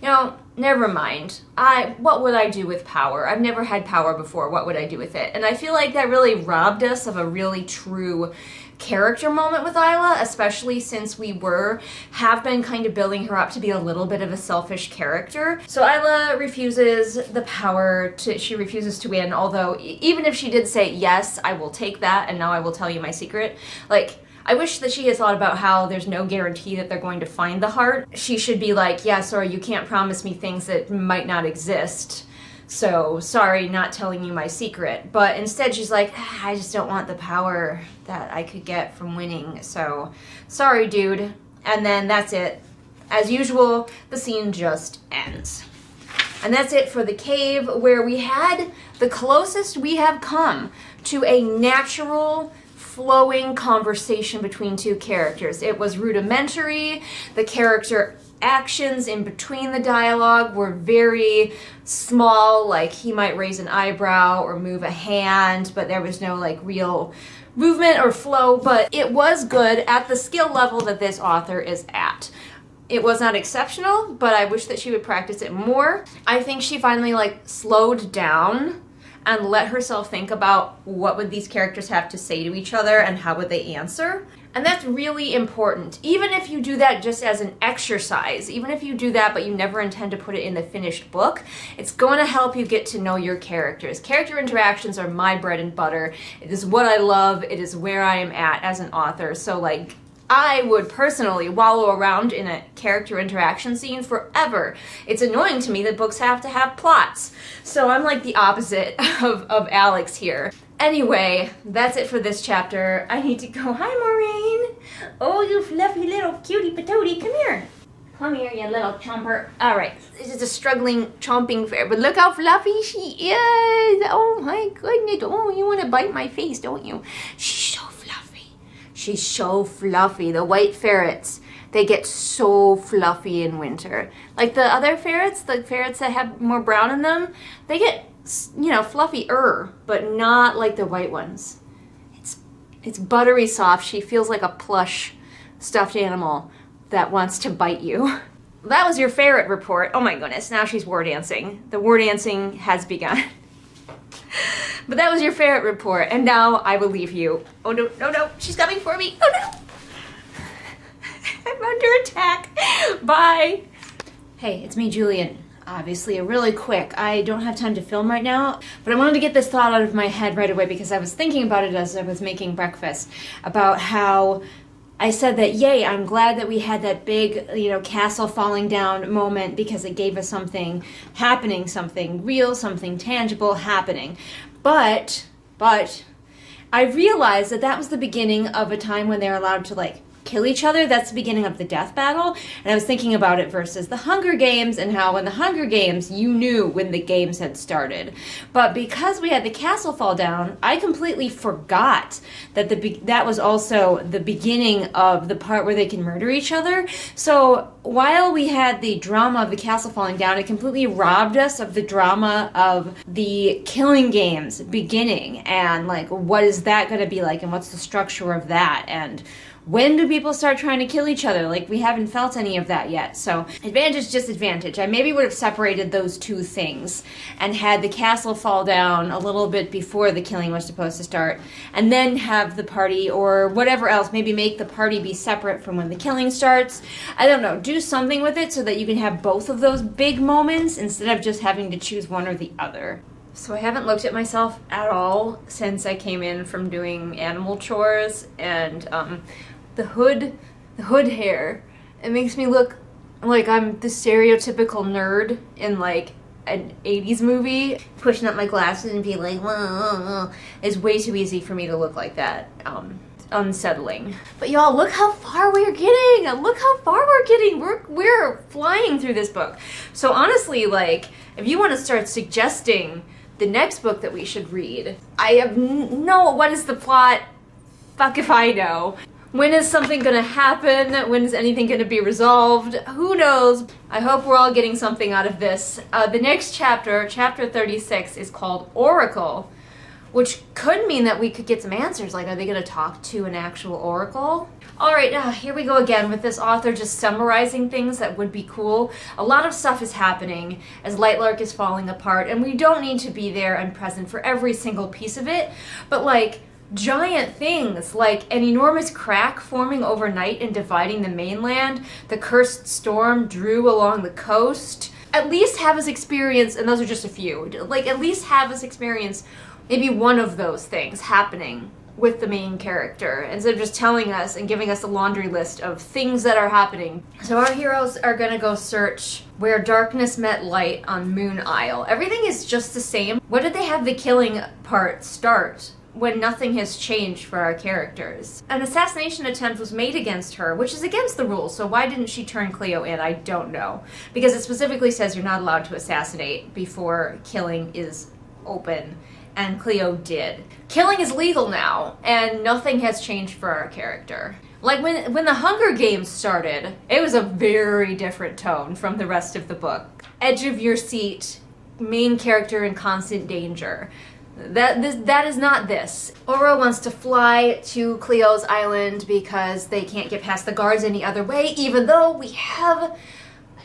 you know, never mind. What would I do with power? I've never had power before. What would I do with it? And I feel like that really robbed us of a really true character moment with Isla, especially since we have been kind of building her up to be a little bit of a selfish character. So Isla refuses the power she refuses to win, although even if she did say, yes, I will take that, and now I will tell you my secret, like, I wish that she had thought about how there's no guarantee that they're going to find the heart. She should be like, yeah, sorry, you can't promise me things that might not exist. So, sorry, not telling you my secret. But instead she's like, I just don't want the power that I could get from winning. So, sorry, dude. And then that's it. As usual, the scene just ends. And that's it for the cave, where we had the closest we have come to a natural, flowing conversation between two characters. It was rudimentary. The character actions in between the dialogue were very small, like he might raise an eyebrow or move a hand, but there was no like real movement or flow. But it was good at the skill level that this author is at. It was not exceptional, but I wish that she would practice it more. I think she finally like slowed down and let herself think about what would these characters have to say to each other and how would they answer. And that's really important. Even if you do that just as an exercise, even if you do that but you never intend to put it in the finished book, it's going to help you get to know your characters. Character interactions are my bread and butter. It is what I love. It is where I am at as an author. So like, I would personally wallow around in a character interaction scene forever. It's annoying to me that books have to have plots. So I'm like the opposite of Alex here. Anyway, that's it for this chapter. I need to go. Hi, Maureen. Oh, you fluffy little cutie patootie. Come here. Come here, you little chomper. All right, this is a struggling chomping ferret, but look how fluffy she is. Oh my goodness. Oh, you want to bite my face, don't you? She's so fluffy. She's so fluffy. The white ferrets, they get so fluffy in winter. Like the other ferrets, the ferrets that have more brown in them, they get, you know, fluffier, but not like the white ones. It's buttery soft. She feels like a plush stuffed animal that wants to bite you. That was your ferret report. Oh my goodness, now she's war dancing. The war dancing has begun. But that was your ferret report, and now I will leave you. Oh no, no, no, she's coming for me. Oh no! I'm under attack. Bye. Hey, it's me, Julian. Obviously, really quick. I don't have time to film right now, but I wanted to get this thought out of my head right away because I was thinking about it as I was making breakfast, about how I said that, yay, I'm glad that we had that big, castle falling down moment because it gave us something happening, something real, something tangible happening. But I realized that was the beginning of a time when they're allowed to, kill each other. That's the beginning of the death battle. And I was thinking about it versus the Hunger Games and how in the Hunger Games, you knew when the games had started. But because we had the castle fall down, I completely forgot that that was also the beginning of the part where they can murder each other. So while we had the drama of the castle falling down, it completely robbed us of the drama of the killing games beginning. And what is that going to be like? And what's the structure of that? And when do people start trying to kill each other? We haven't felt any of that yet. So advantage, disadvantage. I maybe would have separated those two things and had the castle fall down a little bit before the killing was supposed to start, and then have the party or whatever else, maybe make the party be separate from when the killing starts. I don't know. Do something with it so that you can have both of those big moments instead of just having to choose one or the other. So I haven't looked at myself at all since I came in from doing animal chores, and the hood hair, it makes me look like I'm the stereotypical nerd in an 80s movie. Pushing up my glasses and being like, whoa, it's way too easy for me to look like that. unsettling. But y'all, look how far we're getting! Look how far we're getting! We're flying through this book. So honestly, like, if you want to start suggesting the next book that we should read, I have no, what is the plot? Fuck if I know. When is something gonna happen? When is anything gonna be resolved? Who knows? I hope we're all getting something out of this. The next chapter, chapter 36, is called Oracle, which could mean that we could get some answers. Like, are they gonna talk to an actual oracle? All right, here we go again with this author just summarizing things that would be cool. A lot of stuff is happening as Lightlark is falling apart, and we don't need to be there and present for every single piece of it, but like, giant things like an enormous crack forming overnight and dividing the mainland, the cursed storm drew along the coast. At least have us experience, and those are just a few, like at least have us experience maybe one of those things happening with the main character instead of just telling us and giving us a laundry list of things that are happening. So our heroes are gonna go search where darkness met light on Moon Isle. Everything is just the same. What did they have the killing part start when nothing has changed for our characters? An assassination attempt was made against her, which is against the rules, so why didn't she turn Cleo in? I don't know. Because it specifically says you're not allowed to assassinate before killing is open, and Cleo did. Killing is legal now, and nothing has changed for our character. Like when the Hunger Games started, it was a very different tone from the rest of the book. Edge of your seat, main character in constant danger. That is not this. Oro wants to fly to Cleo's island because they can't get past the guards any other way, even though we have a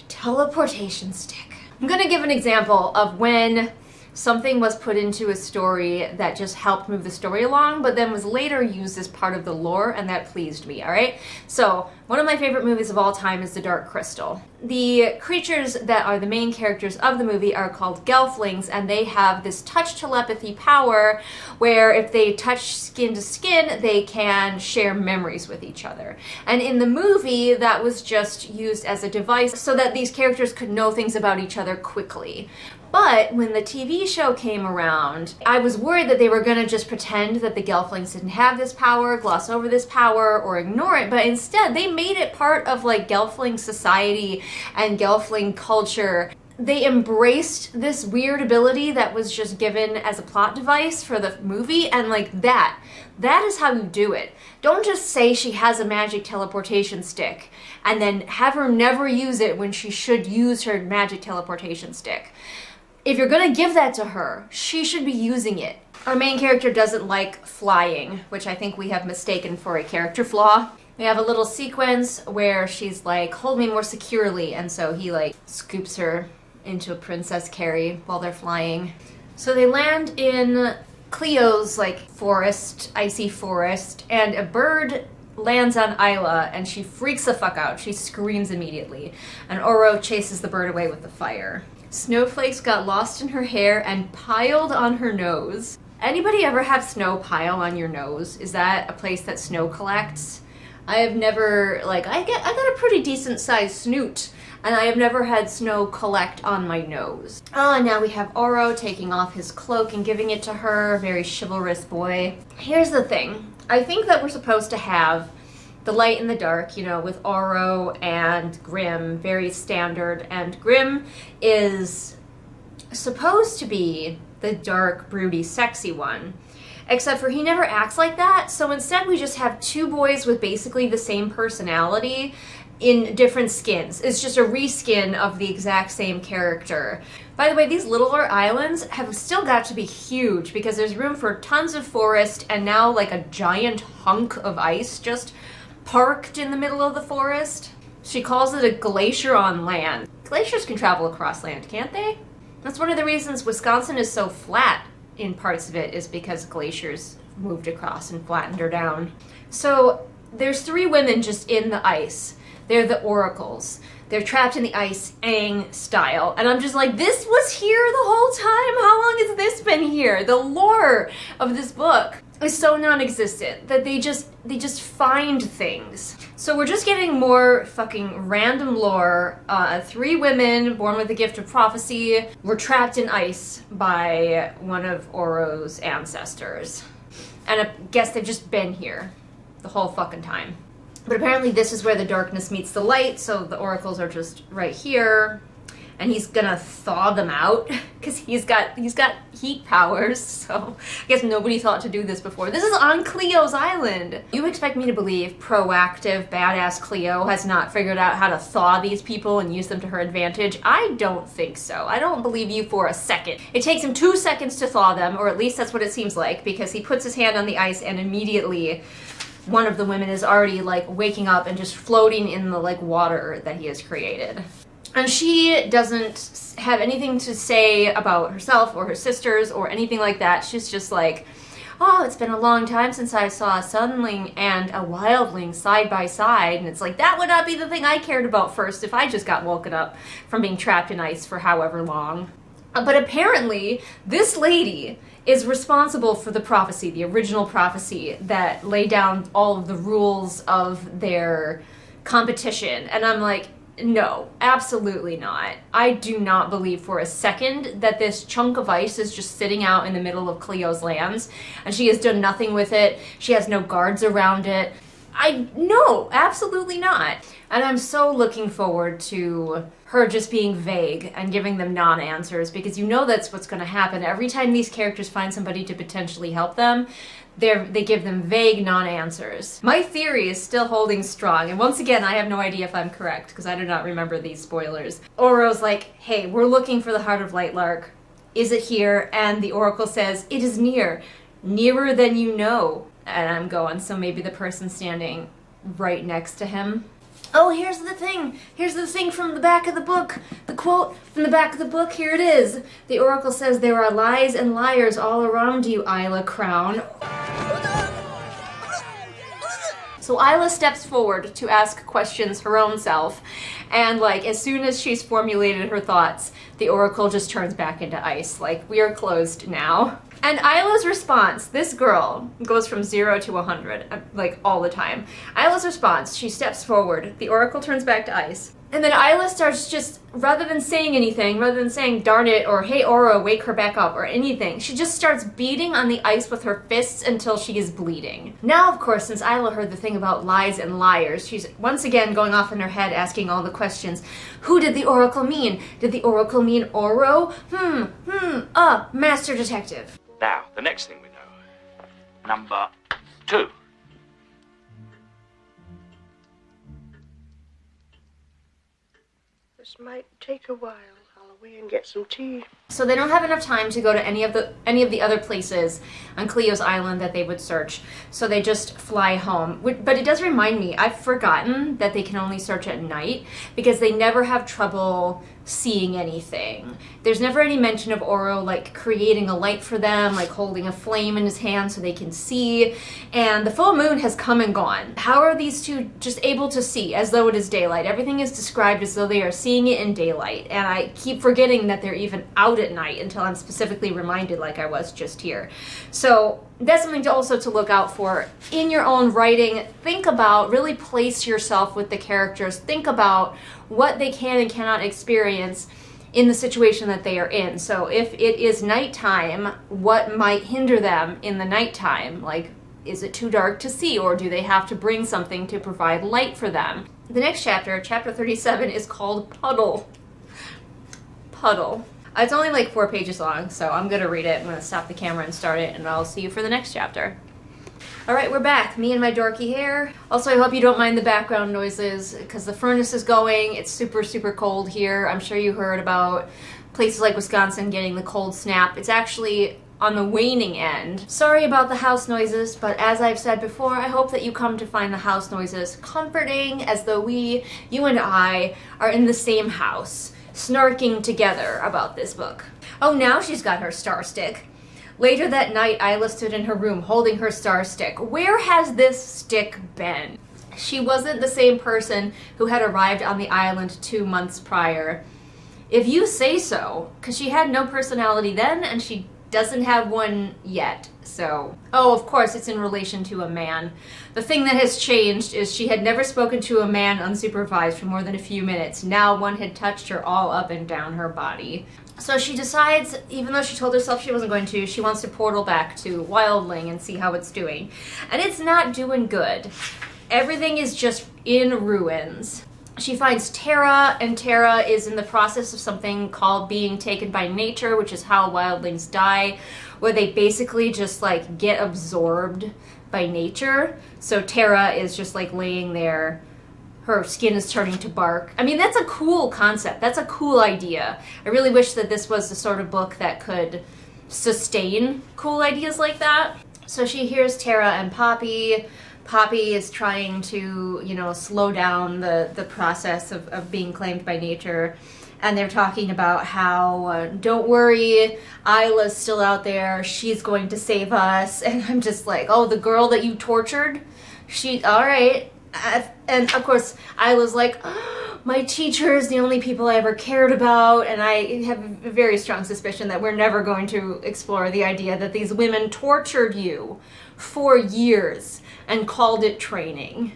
teleportation stick. I'm gonna give an example of when something was put into a story that just helped move the story along, but then was later used as part of the lore, and that pleased me, alright? So, one of my favorite movies of all time is The Dark Crystal. The creatures that are the main characters of the movie are called gelflings, and they have this touch telepathy power where if they touch skin to skin, they can share memories with each other. And in the movie, that was just used as a device so that these characters could know things about each other quickly. But when the TV show came around, I was worried that they were gonna just pretend that the gelflings didn't have this power, gloss over this power, or ignore it, but instead they made it part of like gelfling society and gelfling culture. They embraced this weird ability that was just given as a plot device for the movie, and like that is how you do it. Don't just say she has a magic teleportation stick and then have her never use it when she should use her magic teleportation stick. If you're gonna give that to her, she should be using it. Our main character doesn't like flying, which I think we have mistaken for a character flaw. We have a little sequence where she's like, hold me more securely, and so he like scoops her into a princess carry while they're flying. So they land in Cleo's like forest, icy forest, and a bird lands on Isla and she freaks the fuck out. She screams immediately, and Oro chases the bird away with the fire. Snowflakes got lost in her hair and piled on her nose. Anybody ever have snow pile on your nose? Is that a place that snow collects? I have never, like, I got a pretty decent sized snoot, and I have never had snow collect on my nose. Oh, and now we have Oro taking off his cloak and giving it to her, very chivalrous boy. Here's the thing. I think that we're supposed to have the light and the dark, you know, with Oro and Grimm, very standard, and Grimm is supposed to be the dark, broody, sexy one. Except for he never acts like that, so instead we just have two boys with basically the same personality in different skins. It's just a reskin of the exact same character. By the way, these littler islands have still got to be huge because there's room for tons of forest and now like a giant hunk of ice just parked in the middle of the forest. She calls it a glacier on land. Glaciers can travel across land, can't they? That's one of the reasons Wisconsin is so flat in parts of it, is because glaciers moved across and flattened her down. So there's three women just in the ice. They're the oracles. They're trapped in the ice, Aang style. And I'm just like, this was here the whole time? How long has this been here? The lore of this book is so non-existent that they just find things. So we're just getting more fucking random lore. Three women born with the gift of prophecy were trapped in ice by one of Oro's ancestors. And I guess they've just been here the whole fucking time. But apparently this is where the darkness meets the light, so the oracles are just right here. And he's gonna thaw them out because he's got heat powers. So I guess nobody thought to do this before. This is on Cleo's island. You expect me to believe proactive, badass Cleo has not figured out how to thaw these people and use them to her advantage? I don't think so. I don't believe you for a second. It takes him 2 seconds to thaw them, or at least that's what it seems like, because he puts his hand on the ice and immediately one of the women is already like waking up and just floating in the like water that he has created. And she doesn't have anything to say about herself or her sisters or anything like that. She's just like, oh, it's been a long time since I saw a sunling and a wildling side by side. And it's like, that would not be the thing I cared about first if I just got woken up from being trapped in ice for however long. But apparently, this lady is responsible for the prophecy, the original prophecy that laid down all of the rules of their competition. And I'm like, no, absolutely not. I do not believe for a second that this chunk of ice is just sitting out in the middle of Cleo's lands and she has done nothing with it. She has no guards around it. No, absolutely not. And I'm so looking forward to her just being vague and giving them non-answers, because you know that's what's going to happen. Every time these characters find somebody to potentially help them, they give them vague non-answers. My theory is still holding strong, and once again, I have no idea if I'm correct, because I do not remember these spoilers. Oro's like, hey, we're looking for the heart of Lightlark. Is it here? And the Oracle says, it is near. Nearer than you know. And I'm going, so maybe the person standing right next to him. Oh, here's the thing. Here's the thing from the back of the book. The quote from the back of the book. Here it is. The Oracle says, there are lies and liars all around you, Isla Crown. So Isla steps forward to ask questions her own self, and like as soon as she's formulated her thoughts, the Oracle just turns back into ice. Like, we are closed now. And Isla's response, this girl goes from 0 to 100, like all the time. Isla's response, she steps forward, the Oracle turns back to ice. And then Isla starts just, rather than saying anything, rather than saying, darn it, or hey Oro, wake her back up, or anything, she just starts beating on the ice with her fists until she is bleeding. Now, of course, since Isla heard the thing about lies and liars, she's once again going off in her head asking all the questions. Who did the Oracle mean? Did the Oracle mean Oro? Master Detective. Now, the next thing we know. Number 2. This might take a while. I'll away and get some tea. So they don't have enough time to go to any of the other places on Cleo's island that they would search. So they just fly home. But it does remind me, I've forgotten that they can only search at night because they never have trouble seeing anything. There's never any mention of Oro like creating a light for them, like holding a flame in his hand so they can see. And the full moon has come and gone. How are these two just able to see as though it is daylight? Everything is described as though they are seeing it in daylight. And I keep forgetting that they're even out at night until I'm specifically reminded, like I was just here. So that's something to also to look out for in your own writing. Think about, really place yourself with the characters. Think about what they can and cannot experience in the situation that they are in. So if it is nighttime, what might hinder them in the nighttime? Like, is it too dark to see, or do they have to bring something to provide light for them? The next chapter, chapter 37, is called Puddle. Puddle. It's only like 4 pages long, so I'm gonna read it. I'm gonna stop the camera and start it, and I'll see you for the next chapter. Alright, we're back. Me and my dorky hair. Also, I hope you don't mind the background noises, because the furnace is going. It's super, super cold here. I'm sure you heard about places like Wisconsin getting the cold snap. It's actually on the waning end. Sorry about the house noises, but as I've said before, I hope that you come to find the house noises comforting, as though you and I, are in the same house, snarking together about this book. Oh, now she's got her star stick. Later that night, Isla stood in her room holding her star stick. Where has this stick been? She wasn't the same person who had arrived on the island 2 months prior. If you say so, because she had no personality then, and she doesn't have one yet. So, oh, of course, it's in relation to a man. The thing that has changed is she had never spoken to a man unsupervised for more than a few minutes. Now one had touched her all up and down her body. So she decides, even though she told herself she wasn't going to, she wants to portal back to Wildling and see how it's doing. And it's not doing good. Everything is just in ruins. She finds Tara, and Tara is in the process of something called being taken by nature, which is how wildlings die, where they basically just like get absorbed by nature. So Tara is just like laying there, her skin is turning to bark. I mean, that's a cool concept. That's a cool idea. I really wish that this was the sort of book that could sustain cool ideas like that. So she hears Tara and Poppy. Poppy is trying to, you know, slow down the process of being claimed by nature. And they're talking about how, don't worry, Isla's still out there. She's going to save us. And I'm just like, oh, the girl that you tortured? All right. And of course, Isla's like, oh, my teacher is the only people I ever cared about. And I have a very strong suspicion that we're never going to explore the idea that these women tortured you for years and called it training.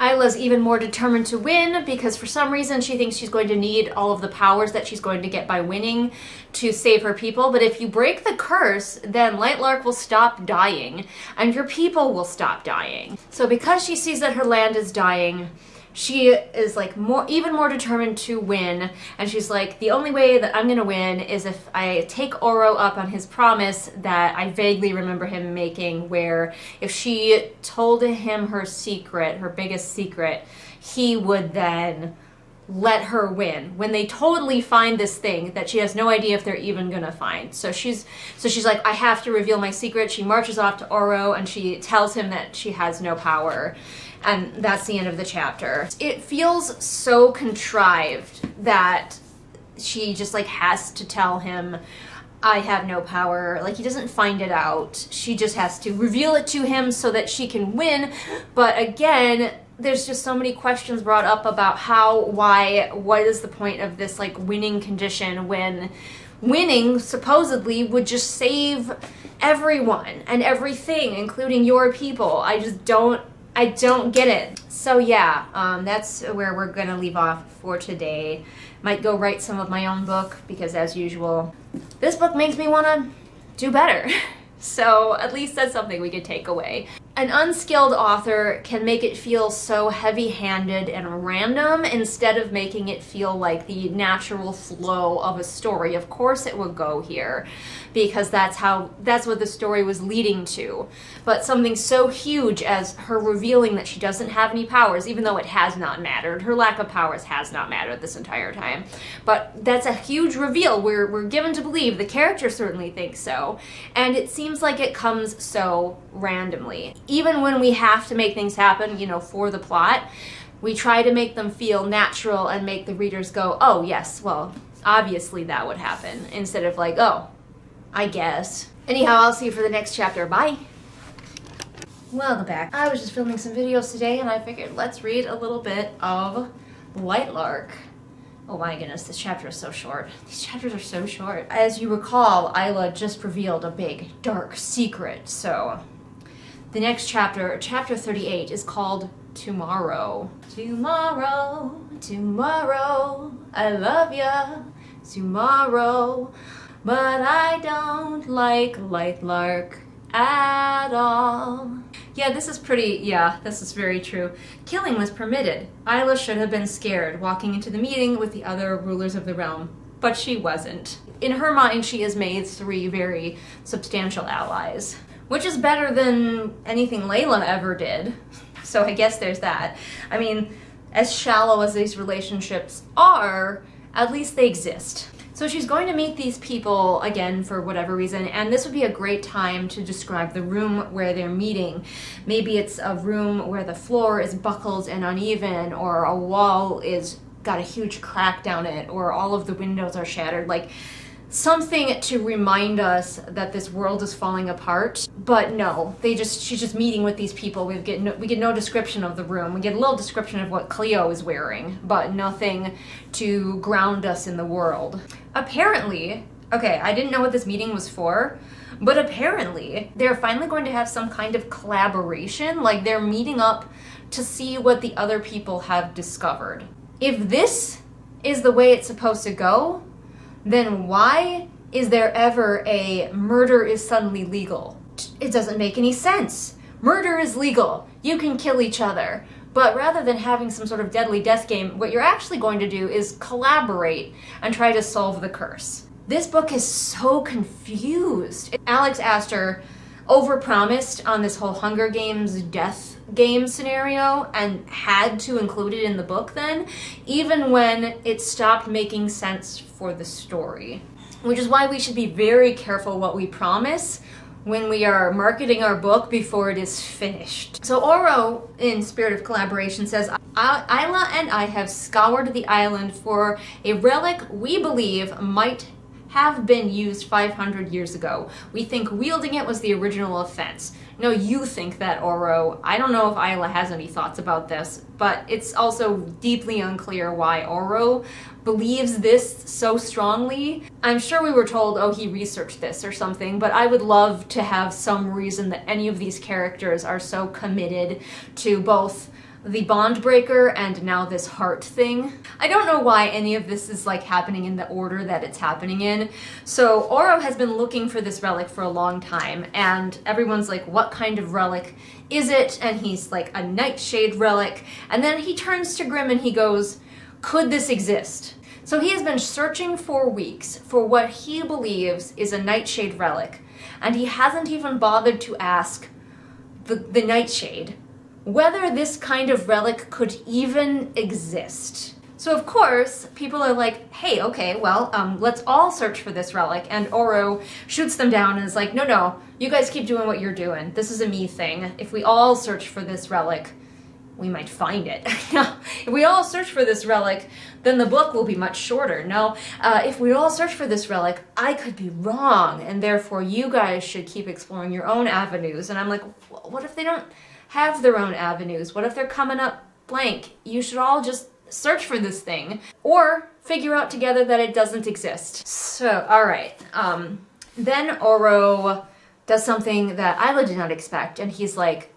Isla's even more determined to win because for some reason she thinks she's going to need all of the powers that she's going to get by winning to save her people. But if you break the curse, then Lightlark will stop dying and your people will stop dying. So because she sees that her land is dying, she is like even more determined to win, and she's like, the only way that I'm gonna win is if I take Oro up on his promise that I vaguely remember him making, where if she told him her secret, her biggest secret, he would then let her win when they totally find this thing that she has no idea if they're even gonna find. So she's like, I have to reveal my secret. She marches off to Oro and she tells him that she has no power. And that's the end of the chapter. It feels so contrived that she just like has to tell him, I have no power. Like, he doesn't find it out. She just has to reveal it to him so that she can win. But again, there's just so many questions brought up about how, why, what is the point of this like winning condition when winning supposedly would just save everyone and everything, including your people. I don't get it. So yeah, that's where we're gonna leave off for today. Might go write some of my own book because, as usual, this book makes me want to do better. So at least that's something we could take away. An unskilled author can make it feel so heavy-handed and random instead of making it feel like the natural flow of a story. Of course it would go here because that's what the story was leading to. But something so huge as her revealing that she doesn't have any powers, even though it has not mattered. Her lack of powers has not mattered this entire time. But that's a huge reveal. We're given to believe, the character certainly thinks so, and it seems like it comes so randomly. Even when we have to make things happen, you know, for the plot, we try to make them feel natural and make the readers go, oh yes, well, obviously that would happen, instead of like, oh, I guess. Anyhow, I'll see you for the next chapter. Bye! Welcome back. I was just filming some videos today and I figured let's read a little bit of Lightlark. Oh my goodness, this chapter is so short. These chapters are so short. As you recall, Isla just revealed a big, dark secret, so the next chapter, chapter 38, is called Tomorrow. Tomorrow, tomorrow, I love ya, tomorrow, but I don't like Lightlark at all. Yeah, this is very true. Killing was permitted. Isla should have been scared walking into the meeting with the other rulers of the realm, but she wasn't. In her mind, she has made 3 very substantial allies, which is better than anything Layla ever did. So I guess there's that. I mean, as shallow as these relationships are, at least they exist. So she's going to meet these people again for whatever reason, and this would be a great time to describe the room where they're meeting. Maybe it's a room where the floor is buckled and uneven, or a wall is got a huge crack down it, or all of the windows are shattered. Like, something to remind us that this world is falling apart. But no, she's just meeting with these people. We get no description of the room. We get a little description of what Cleo is wearing, but nothing to ground us in the world. Apparently, Okay, I didn't know what this meeting was for, but apparently they're finally going to have some kind of collaboration, like they're meeting up to see what the other people have discovered. If this is the way it's supposed to go, then why is there ever a murder is suddenly legal? It doesn't make any sense. Murder is legal. You can kill each other. But rather than having some sort of deadly death game, what you're actually going to do is collaborate and try to solve the curse. This book is so confused. Alex Astor overpromised on this whole Hunger Games death game scenario and had to include it in the book then, even when it stopped making sense for the story. Which is why we should be very careful what we promise when we are marketing our book before it is finished. So Oro, in Spirit of Collaboration, says, Isla and I have scoured the island for a relic we believe might have been used 500 years ago. We think wielding it was the original offense. No, you think that, Oro. I don't know if Isla has any thoughts about this, but it's also deeply unclear why Oro believes this so strongly. I'm sure we were told, oh, he researched this or something, but I would love to have some reason that any of these characters are so committed to both the bond breaker and now this heart thing. I don't know why any of this is like happening in the order that it's happening in. So Oro has been looking for this relic for a long time, and everyone's like, what kind of relic is it? And he's like, a nightshade relic. And then he turns to Grimm and he goes, could this exist? So he has been searching for weeks for what he believes is a nightshade relic, and he hasn't even bothered to ask the nightshade whether this kind of relic could even exist. So of course, people are like, hey, okay, well, let's all search for this relic. And Oro shoots them down and is like, no, you guys keep doing what you're doing. This is a me thing. If we all search for this relic, we might find it. If we all search for this relic, then the book will be much shorter. No, if we all search for this relic, I could be wrong, and therefore you guys should keep exploring your own avenues. And I'm like, what if they don't have their own avenues? What if they're coming up blank? You should all just search for this thing, or figure out together that it doesn't exist. So, all right. Then Oro does something that Isla did not expect, and he's like,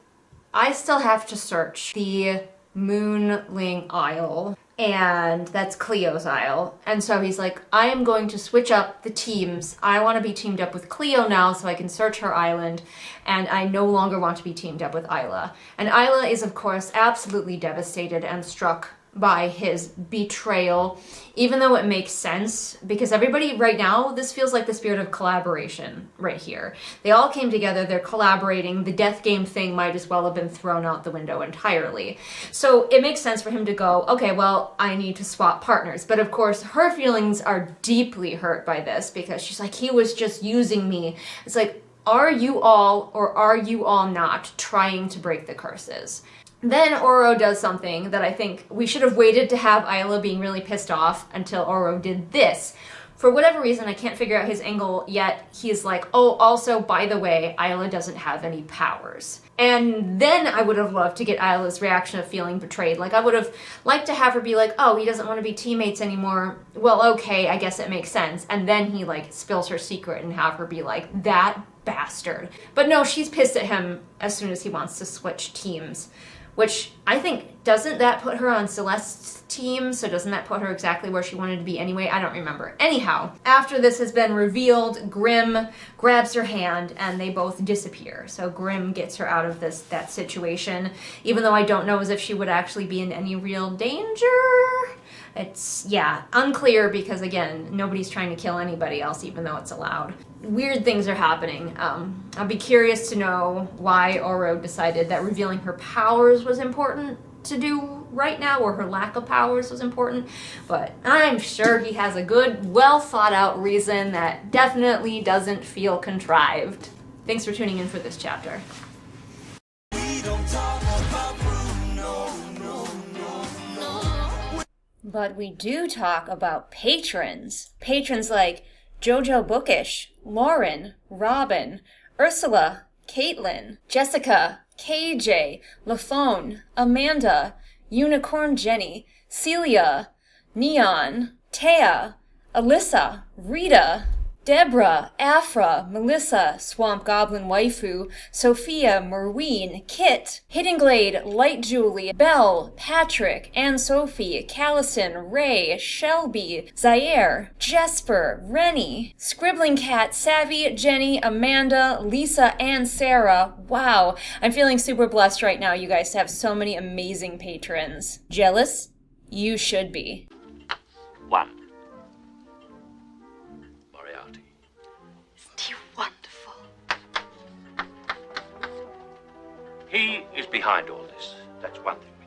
I still have to search the Moonling Isle, and that's Cleo's Isle. And so he's like, I am going to switch up the teams. I want to be teamed up with Cleo now so I can search her island, and I no longer want to be teamed up with Isla. And Isla is, of course, absolutely devastated and struck by his betrayal, even though it makes sense, because everybody right now, this feels like the spirit of collaboration right here. They all came together, they're collaborating, the death game thing might as well have been thrown out the window entirely. So it makes sense for him to go, okay, well, I need to swap partners. But of course, her feelings are deeply hurt by this, because she's like, he was just using me. It's like, are you all, or are you all not, trying to break the curses? Then Oro does something that I think we should have waited to have Isla being really pissed off until Oro did this. For whatever reason, I can't figure out his angle yet. He's like, oh, also, by the way, Isla doesn't have any powers. And then I would have loved to get Isla's reaction of feeling betrayed. Like, I would have liked to have her be like, oh, he doesn't want to be teammates anymore. Well, okay, I guess it makes sense. And then he, like, spills her secret and have her be like, that bastard. But no, she's pissed at him as soon as he wants to switch teams. Which I think, doesn't that put her on Celeste's team? So doesn't that put her exactly where she wanted to be anyway? I don't remember. Anyhow, after this has been revealed, Grimm grabs her hand and they both disappear. So Grimm gets her out of that situation, even though I don't know as if she would actually be in any real danger. It's, yeah, unclear because, again, nobody's trying to kill anybody else, even though it's allowed. Weird things are happening. I'll be curious to know why Oro decided that revealing her powers was important to do right now, or her lack of powers was important, but I'm sure he has a good, well thought out reason that definitely doesn't feel contrived. Thanks for tuning in for this chapter. But we do talk about patrons. Patrons like Jojo Bookish, Lauren, Robin, Ursula, Caitlin, Jessica, KJ, LaFone, Amanda, Unicorn Jenny, Celia, Neon, Taya, Alyssa, Rita, Deborah, Afra, Melissa, Swamp Goblin Waifu, Sophia, Merween, Kit, Hidden Glade, Light Julie, Belle, Patrick, Anne Sophie, Callison, Ray, Shelby, Zaire, Jesper, Rennie, Scribbling Cat, Savvy, Jenny, Amanda, Lisa, and Sarah. Wow, I'm feeling super blessed right now, you guys, to have so many amazing patrons. Jealous? You should be. 1. Isn't he wonderful? He is behind all this. That's one thing.